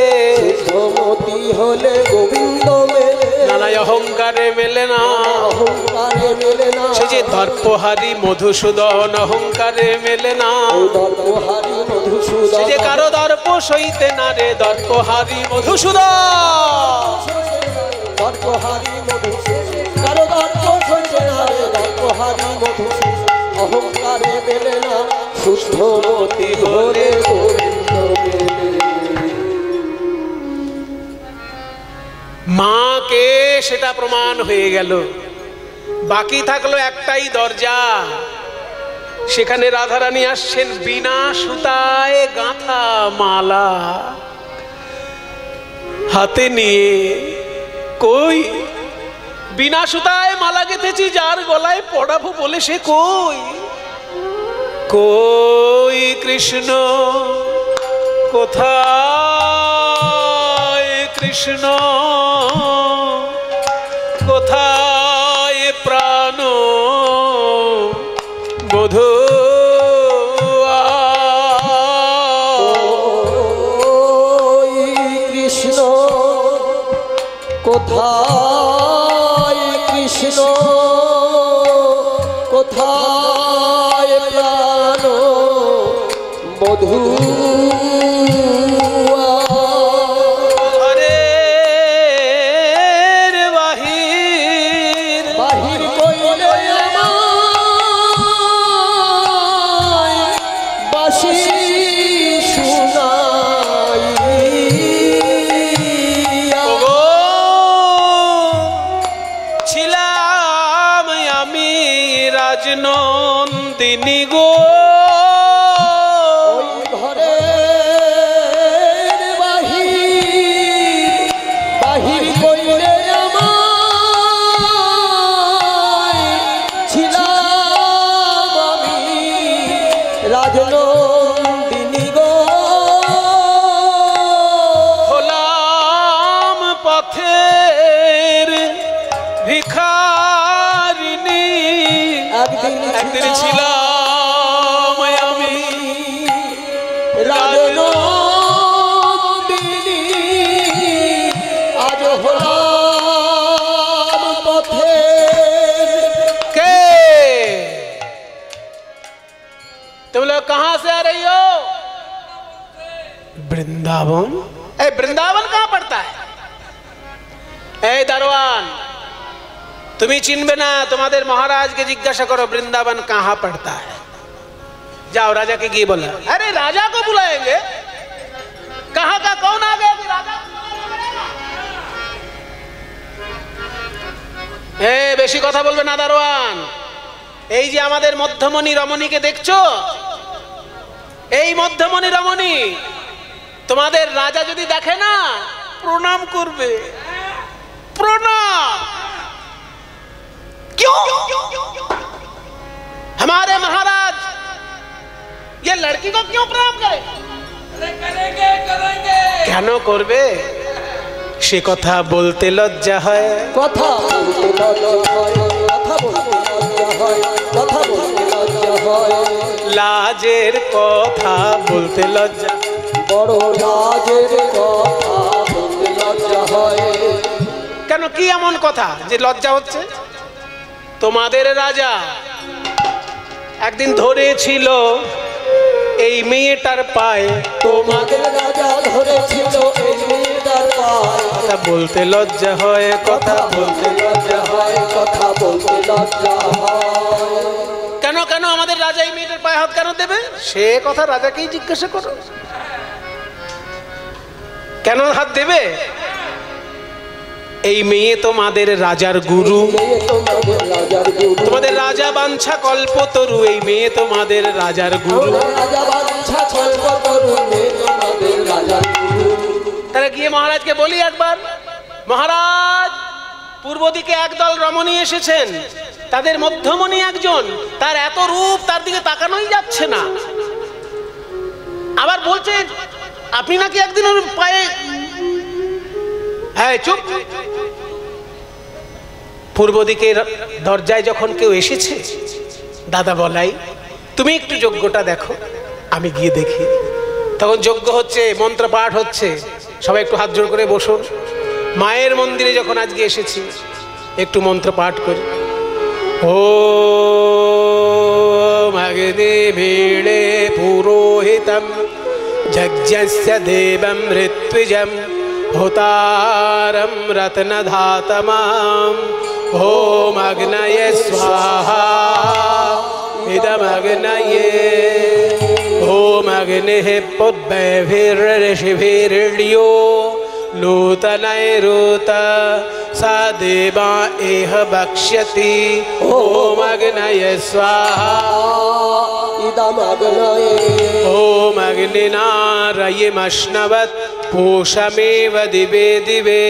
শুদ্ধমতি হলে গোবিন্দ মেলে, নানায় অহংকারে মেলে না, অহংকারে মেলে না, সে যে দর্পহারি মধুসূদন অহংকারে মেলে না, দর্পহারি মধুসূদন, সে যে কারো দর্প সইতে না রে, দর্পহারি মধুসূদন, দর্পহারি মধুসূদন, কারো দর্প সইতে না রে, দর্পহারি মধুসূদন, অহংকারে মেলে না, শুদ্ধমতি হলে গোবিন্দ মেলে। মাকে সেটা প্রমাণ হয়ে গেল। বাকি থাকলো একটাই দরজা, সেখানে রাধারানী আসছেন বিনা সুতায় গাঁথা মালা হাতে নিয়ে। কই বিনা সুতায় মালা গেঁথেছি, যার গলায় পড়াবো বলে সে কই? কই কৃষ্ণ কোথায়, কৃষ্ণ কোথায় প্রাণ বধূ, কৃষ্ণ কোথায়, কৃষ্ণ কোথায় প্রাণ বধূ, নন্দিনী গো, ওই ঘরে বাহির বাহির কইলে আমায়, ছিলাম আমি রাজনন্দিনী গো, হলাম পথের ভিখারিণী, একদিন ছিলাম আমি রাজনন্দিনী। वृंदावन? ए वृंदावन कहाँ पड़ता है? ए दरवान, तुम्हें चिन्हबे ना, तुम्हारे महाराज के जिज्ञासा करो वृंदावन कहाँ पड़ता है। जाओ राजा के गए बोला। अरे राजा को बुलाएंगे, कहाँ का कौन आ गया कि राजा? বেশি কথা বলবে না দারোয়ান। এই যে আমাদের মধ্যমণি রমণীকে দেখছো, এই মধ্যমণি রমণী তোমাদের রাজা যদি দেখে না প্রণাম করবে, प्रणाम। क्यों? हमारे महाराज ये लड़की को क्यों प्रणाम करे? करेंगे करेंगे। क्यों करबे? সে কথা বলতে লজ্জা হয়, কথা বলতে লজ্জা হয়, কথা বলতে লজ্জা হয়, কথা বলতে লজ্জা হয়। লাজের কথা বলতে লজ্জা, বড় লাজের কথা বলতে লজ্জা হয়। কেন, কি এমন কথা যে লজ্জা হচ্ছে? তোমাদের রাজা একদিন ধরেছিল এই মেয়েটার পায়ে, তোমাদের রাজা ধরেছিল এই মেয়েটার পায়ে। কথা বলতে লজ্জা হয়, কথা বলতে লজ্জা হয়, কথা বলতে লজ্জা হয়। কেন কেন আমাদের রাজা এই মেয়েটার পায়ে হাত কেন দেবে? সে কথা রাজাকেই জিজ্ঞাসা করো, কেন হাত দেবে? এই মেয়ে তোমাদের রাজার গুরু, তোমাদের রাজা বাঞ্ছা কল্পতরু, এই মেয়ে তোমাদের রাজার গুরু। তাহলে গিয়ে মহারাজকে বলি একবার, মহারাজ পূর্ব দিকে একদল রমণী এসেছেন, তাদের মধ্যমণি একজন, তার এত রূপ তার দিকে তাকানোই যাচ্ছে না। আবার বলছে আপনি নাকি একদিন ওর পায়ে। হ্যাঁ চুপ। পূর্ব দিকে দরজায় যখন কেউ এসেছে, দাদা বলাই তুমি একটু যজ্ঞটা দেখো, আমি গিয়ে দেখি। তখন যজ্ঞ হচ্ছে, মন্ত্র পাঠ হচ্ছে, সবাই একটু হাত জোড় করে বসুন। মায়ের মন্দিরে যখন আজকে এসেছি একটু মন্ত্র পাঠ করি। ওম অগ্নি ভীড়ে পুরোহিতম যজ্ঞস্য দেবম ঋত্বিজম হোতারম রত্নধাতমাম ओम अग्नये स्वाहा इदमग्नये ओम अग्निः पुष्पैर्ऋषिभिर्यो नूतनैरुत सा देवा एह भक्ष्यति ओम अग्नये स्वाहा इदमग्नये ओम अग्निनारयिमश्नवत् पूषमेव दिवे दिवे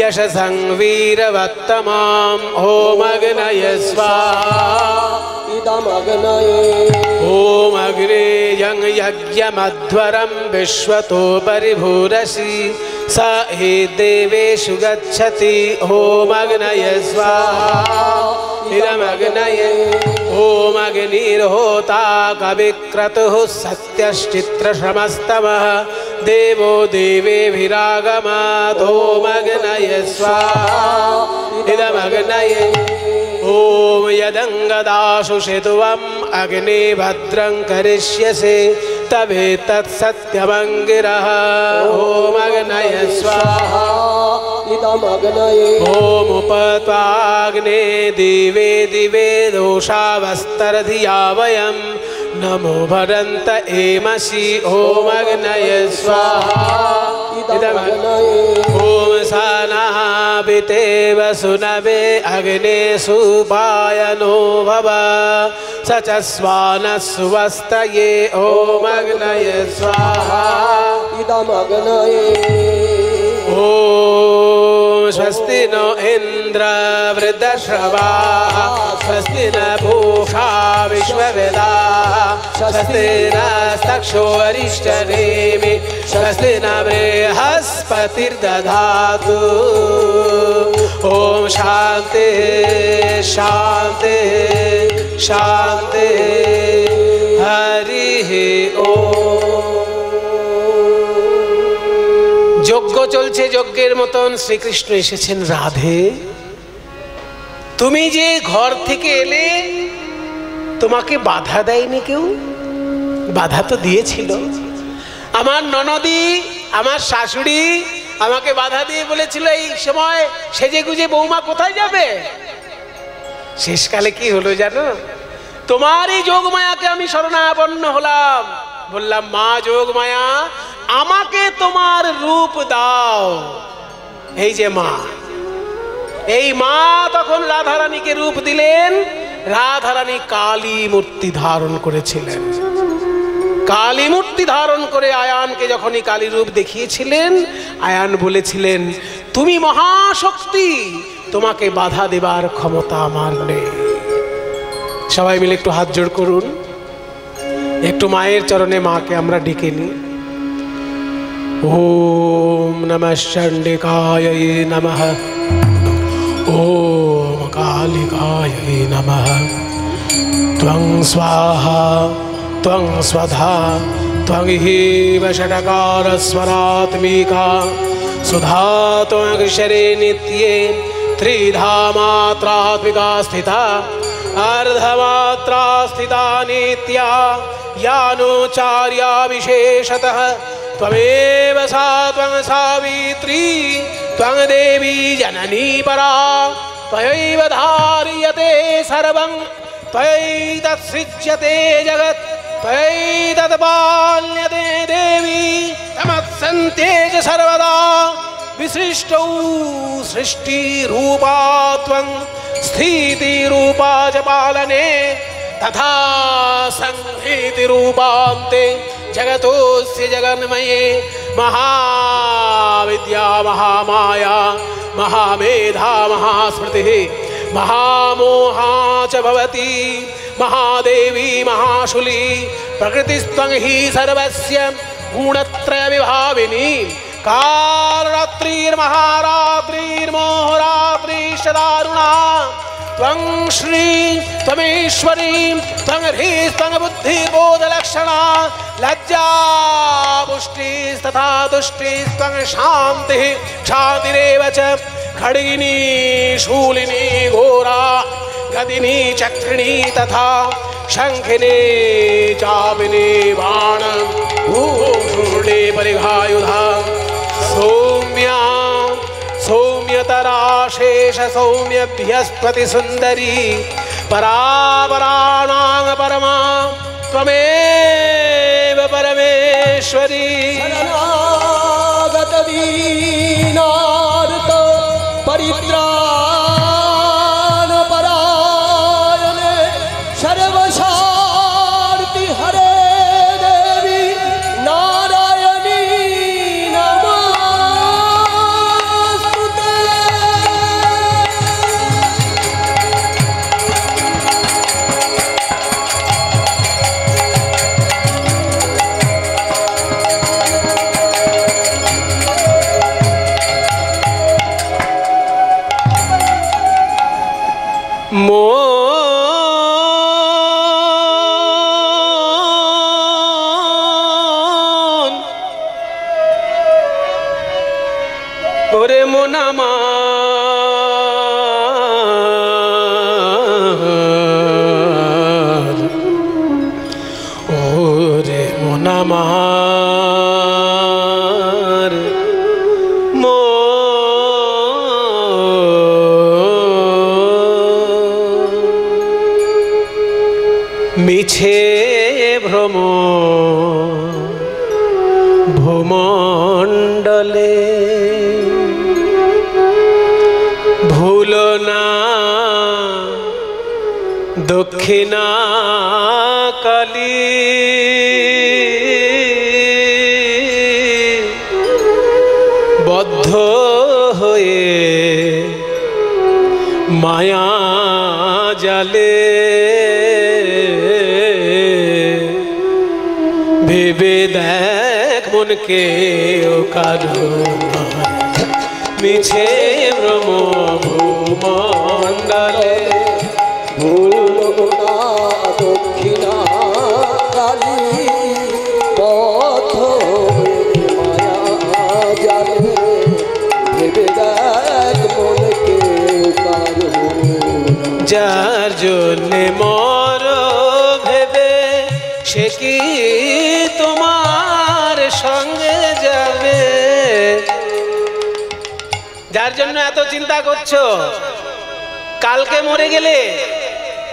यशसं वीरवत्तमाम् ओम अग्नये स्वाहा इदमग्नये ओम अग्ने यं यज्ञमध्वरं विश्वतो परिभूरसि स हि देवेषु गच्छति ओम अग्नये स्वाहा इदमग्नये ओम अग्निर्होता कविक्रतुः सत्यश्चित्रश्रमस्तमः देवो देवेभिरागमात् ओम अग्नये स्वाहा इदमग्नये ओम यदंगदाशु शितुवम् अग्ने भद्रं करिष्यसे तवेतत्सत्यमङ्गिरः ओम अग्नये स्वाहा इदमग्नये ओम उपत्वाग्ने दिवे दिवे दोषावस्तरधिया वयं नमो भरन्त एमसि ओम अग्नये स्वाहा इदमग्नये ओम सानाभितेव सुनवे अग्ने सुपायनो भव स च स्वानः सुवस्तये ओम अग्नये स्वाहा इदमग्नये ओम स्वस्ति नो इंद्र वृद्धश्रवाः स्वस्ति न पूषा विश्ववेदाः स्वस्ति नस्तक्षो अरिष्टनेमि स्वस्ति न बृहस्पतिर्दधातु ओम शांति शांति शांति हरि ओम। যজ্ঞ চলছে, যজ্ঞের মতন শ্রীকৃষ্ণ এসেছেন। রাধে তুমি যে ঘর থেকে এলে তোমাকে বাধা দেয়নি কেউ? বাধা তো দিয়েছিল। আমার ননদি, আমার শাশুড়ি আমাকে বাধা দিয়ে বলেছিল এই সময় সেজে গুজে বৌমা কোথায় যাবে। শেষকালে কি হলো জানো? তোমারই যোগমায়াকে আমি শরণাপন্ন হলাম। বললাম, মা যোগমায়া, আমাকে তোমার রূপ দাও। এই যে মা, এই মা তখন রাধারানীকে রূপ দিলেন। রাধারানী কালী মূর্তি ধারণ করেছিলেন। কালী মূর্তি ধারণ করে আয়ানকে যখনই কালী রূপ দেখিয়েছিলেন, আয়ান বলেছিলেন, তুমি মহাশক্তি, তোমাকে বাধা দেবার ক্ষমতা আমার নেই। সবাই মিলে একটু হাত জোড় করুন, একটু মায়ের চরণে মাকে আমরা ডেকে নিই। ওম নমঃ চণ্ডিকায় নমঃ, ওম কালিকায় নমঃ। ত্বং স্বাহা ত্বং স্বধা ত্বং হিব ষটকার স্বরাত্মিকা সুধা ত্বংक्षरे नित्ये त्रिधा मात्रात्मिका स्थिता अर्धमात्रा स्थिता नित्या यानोचार्या विशेषतः त्वमेव सा त्वं सावित्री त्वं देवी जननी परा त्वयैव धार्यते सर्वं त्वयैतत्सृज्यते जगत् त्वयैतत्पाल्यते देवी तमत्सन्त्येज सर्वदा विसृष्टौ सृष्टिरूपा त्वं स्थितिरूपा च पालने तथा संहृतिरूपान्ते जगतोऽस्य जगन्मये महाविद्या महामाया महामेधा महास्मृतिः महामोहा च भवति महादेवी महाशूली प्रकृतिस्त्वं हि सर्वस्य गुणत्रय विभाविनी कालरात्रिर्महारात्रिर्मोहरात्रिश्च दारुणा त्वं श्री त्वमेश्वरी त्वं ह्रीस्त्वं बुद्धिबोधलक्षणा लज्जा पुष्टिस्तथा तुष्टिस्त्वं शान्तिः शान्तिरेव च खड्गिनी शूलिनी घोरा गदिनी चक्रिणी तथा शंखिनी चापिनी बाण भूषुणे परिघायुधा सौम्या सौम्यतरा शेष सौम्यभ्यस्पति सुंदरी परापराणां परमा त्वमेव परमेश्वरी शरणागत दीनार्त परित्राण परायणे सर्वशान्ति हरे देवी नारायणी नमोस्तुते। মন ওরে মন আমার, ওরে মন আমার, মিছে ভ্রম ভূমণ্ডলে ভুল না দক্ষিণা কালী বদ্ধ হয়ে মায়া জালে ভেবে দেখ মনকে ও কারো মিছে ভ্রম ভূমণ্ডলে ভুলনা দক্ষিণা কালী পথ মায়া জালে ভেবে দেখ মনকে কারো যার জন্যে মর ভেবে সে কি তোমার যার জন্য এত চিন্তা করছো, কালকে মরে গেলে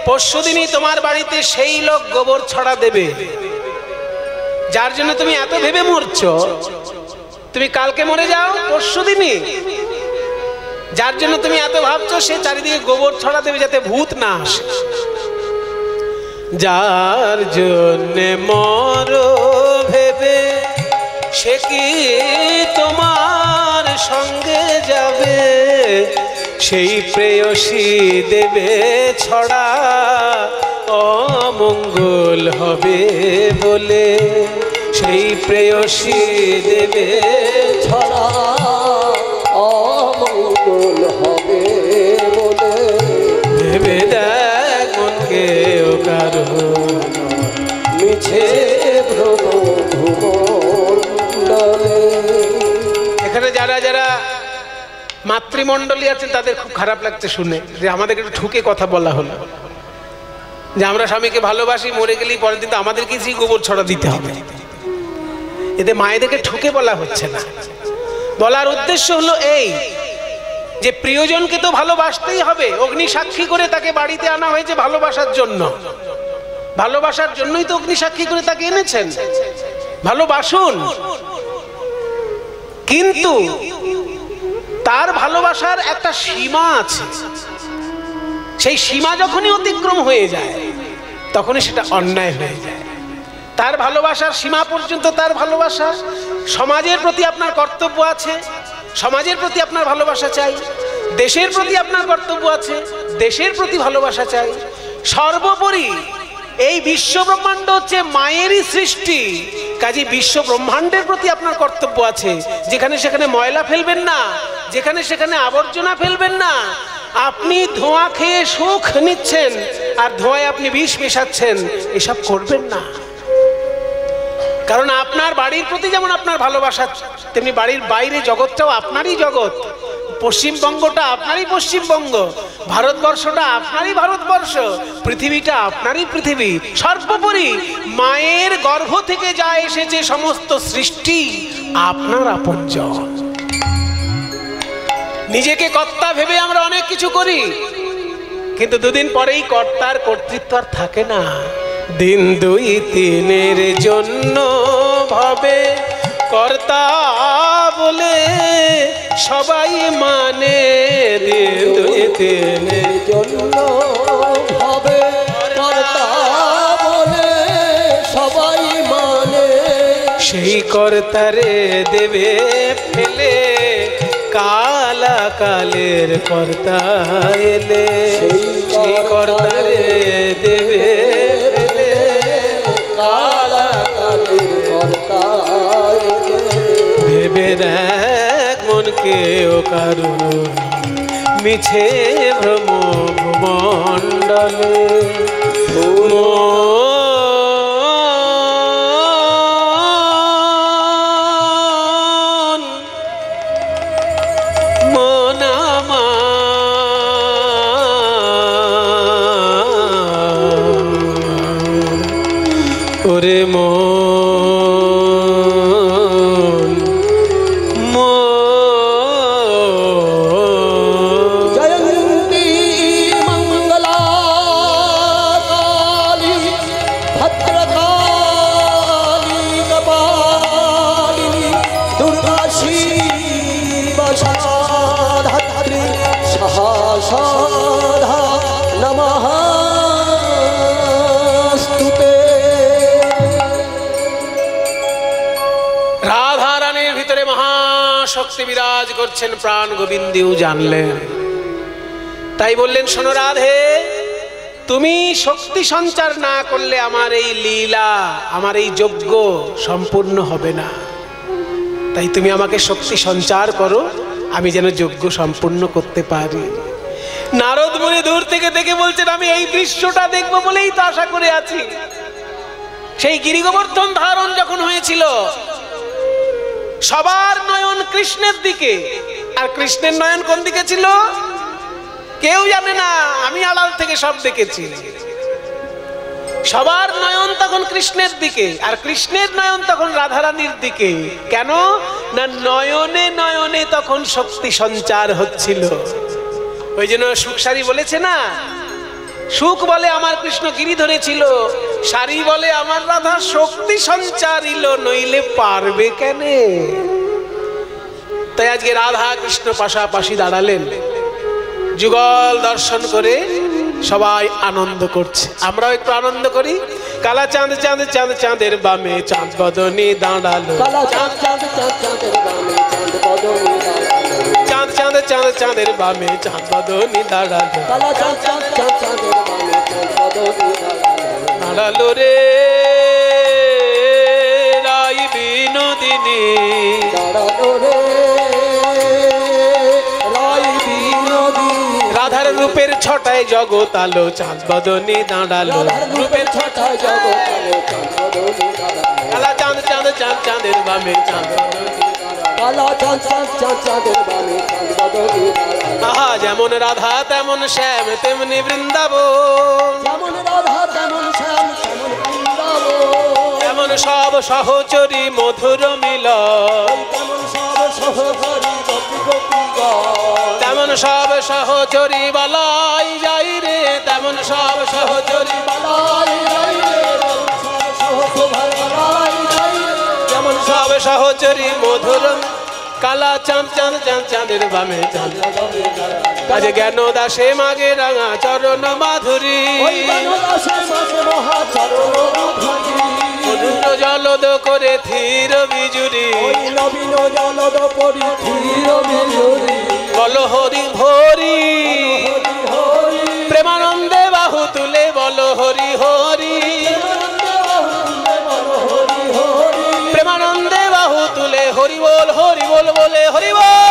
পরশুদিনই তোমার বাড়িতে সেই লোক গোবর ছড়া দেবে, যার জন্য তুমি এত ভেবে মরছো। তুমি কালকে মরে যাও, পরশুদিনই যার জন্য তুমি এত ভাবছো, সে চারিদিকে গোবর ছড়া দেবে যাতে ভূত না আসে। যার জন্য মরো ভেবে সে কি তোমার সঙ্গে যাবে, সেই প্রেয়সী দেবে ছড়া অমঙ্গল হবে বলে, সেই প্রেয়সী দেবে ছড়া অমঙ্গল হবে বলে। ভেবে দেখ মনকে ও কারো মিছে ভ্রম ভুবনে। এখানে যারা যারা মাতৃমণ্ডলী আছেন তাদের খুব খারাপ লাগছে শুনে যে আমাদেরকে একটু ঠুকে কথা বলা হলো, যে আমরা স্বামীকে ভালোবাসি, মরে গেলেই পরের দিন তো আমাদেরকে সেই গোবর ছড়া দিতে হবে। এতে মায়েদেরকে ঠুকে বলা হচ্ছে না। বলার উদ্দেশ্য হলো এই যে প্রিয়জনকে তো ভালোবাসতেই হবে। অগ্নি সাক্ষী করে তাকে বাড়িতে আনা হয়েছে ভালোবাসার জন্য, ভালোবাসার জন্যই তো অগ্নি সাক্ষী করে তাকে এনেছেন। ভালোবাসুন, কিন্তু তার ভালোবাসার একটা সীমা আছে। সেই সীমা যখনই অতিক্রম হয়ে যায় তখনই সেটা অন্যায় হয়ে যায়। তার ভালোবাসার সীমা পর্যন্ত তার ভালোবাসা। সমাজের প্রতি আপনার কর্তব্য আছে, সমাজের প্রতি আপনার ভালোবাসা চাই। দেশের প্রতি আপনার কর্তব্য আছে, দেশের প্রতি ভালোবাসা চাই। সর্বোপরি এই বিশ্ব ব্রহ্মাণ্ড হচ্ছে মায়েরই সৃষ্টি, কাজে বিশ্ব ব্রহ্মাণ্ডের প্রতি আপনার কর্তব্য আছে। যেখানে সেখানে ময়লা ফেলবেন না, যেখানে সেখানে আবর্জনা ফেলবেন না। আপনি ধোঁয়া খেয়ে সুখ নিচ্ছেন আর ধোঁয়ায় আপনি বিষ মেশাচ্ছেন, এসব করবেন না। কারণ আপনার বাড়ির প্রতি যেমন আপনার ভালোবাসা, তেমনি বাড়ির বাইরে জগৎটাও আপনারই জগৎ। পশ্চিমবঙ্গটা আপনারই পশ্চিমবঙ্গ, ভারতবর্ষটা আপনারই ভারতবর্ষ, পৃথিবীটা আপনারই পৃথিবী। সর্বোপরি মায়ের গর্ভ থেকে যা এসেছে সমস্ত সৃষ্টি আপনার আপনজন। নিজেকে কর্তা ভেবে আমরা অনেক কিছু করি, কিন্তু দুদিন পরেই কর্তার কর্তৃত্ব আর থাকে না। দিন দুই তিনের জন্য ভাবে কর্তা বলে সবাই মানে, দিন দুই তিনের জন্য ভাবে কর্তা বলে সবাই মানে, সেই কর্তারে দেবে ফেলে কালা কালের কর্তা এলে, সেই কর্তারে দেবে ফেলে কালা কালের কর্তা এলে। ভেবে দেখ মনকে ও কারো মিছে ভ্রম ভূমণ্ডলে। ওরে মন জয়ন্তী মঙ্গলা কালী ভদ্রকালী কপালিনী দুর্গা শিবা ধাত্রী সহসা নমঃ স্তুতে। রাধারানীর ভিতরে মহাশক্তি বিরাজ করছেন, প্রাণ গোবিন্দেও জানলেন। তাই বললেন, শোনো রাধে, তুমি শক্তি সঞ্চার না করলে আমার এই লীলা, আমার এই যজ্ঞ সম্পূর্ণ হবে না। তাই তুমি আমাকে শক্তি সঞ্চার করো, আমি যেন যজ্ঞ সম্পূর্ণ করতে পারি। নারদ মুনি দূর থেকে দেখে বলছেন, আমি এই দৃশ্যটা দেখবো বলেই তো আশা করে আছি। সেই গিরিগোবর্ধন ধারণ যখন হয়েছিল, সবার নয়ন কৃষ্ণের দিকে, আর কৃষ্ণের নয়ন কোন দিকে ছিল কেউ জানে না, আমি আড়াল থেকে সব দেখেছি। সবার নয়ন তখন কৃষ্ণের দিকে, আর কৃষ্ণের নয়ন তখন রাধারানীর দিকে। কেন না নয়নে নয়নে তখন শক্তি সঞ্চার হচ্ছিল। ওই জন্য সুখসারি বলেছে না, সুখ বলে আমার কৃষ্ণ গিরি ধরেছিল, সারি বলে আমার রাধা শক্তি সঞ্চারিল, নইলে পারবে কেন। তাই আজকে রাধা কৃষ্ণ পাশাপাশি দাঁড়ালেন, যুগল দর্শন করে সবাই আনন্দ করছে। আমরাও একটু আনন্দ করি। কালা চাঁদ চাঁদ চাঁদ চাঁদের বামে চাঁদ বদনে দাঁড়ালো, চাঁদ চাঁদ চাঁদ চাঁদের বামে চাঁদ বদনে দাঁড়ালো, চাঁদ চাঁদ চাঁদ চাঁদের বামে চাঁদ বদনে দাঁড়ালো, কালা চাঁদ চাঁদ চাঁদ চাঁদের বামে চাঁদ বদনে দাঁড়ালো, দাঁড়ালো রে রাই বিনোদিনী, দাঁড়ালো রে রাই বিনোদিনী। রাধার রূপের ছটায় জগৎ আলো, চাঁদ বদনে দাঁড়ালো, রূপের ছটায় জগৎ আলো, চাঁদ বদনে দাঁড়ালো, কালা চাঁদ চাঁদ চাঁদ চাঁদের বামে চাঁদ বদনে দাঁড়ালো। কালা চাঁদ চাঁদ চাঁদ চাঁদের বামে চাঁদ বদনে দাঁড়ালো। আহা যেমন রাধা তেমন শ্যাম তেমনি বৃন্দাবন, যেমন রাধা তেমন শ্যাম তেমন বৃন্দাবন, তেমন সব সহচরী মধুর মিলন, তেমন সব সহচরী গোপী গোপীগণ, তেমন সব সহচরী বলাই যাই রে, তেমন সব সহচরী বালাই যাই রে, তেমন সব সহচরী বালাই যাই রে, যেমন সব সহচরী মধুর। কালা চাঁদ চাঁদ চাঁদ চাঁদের বামে চাঁদ, কাজে জ্ঞান দাসে মাগে রাঙা চরণ মাধুরী, ওই বনদাসে মাঝে মহাচরণ মাধুরী, মধুর জলদ করে ধীর বিজুরি, ওই নবীন জলদ পরি ধীর বিজুরি, বল হরি হরি, হরি হরি, প্রেমানন্দে বাহু তুলে বল হরি হরি, হরি হরি, প্রেমানন্দে বাহু তুলে হরি বল বলে হরি বল।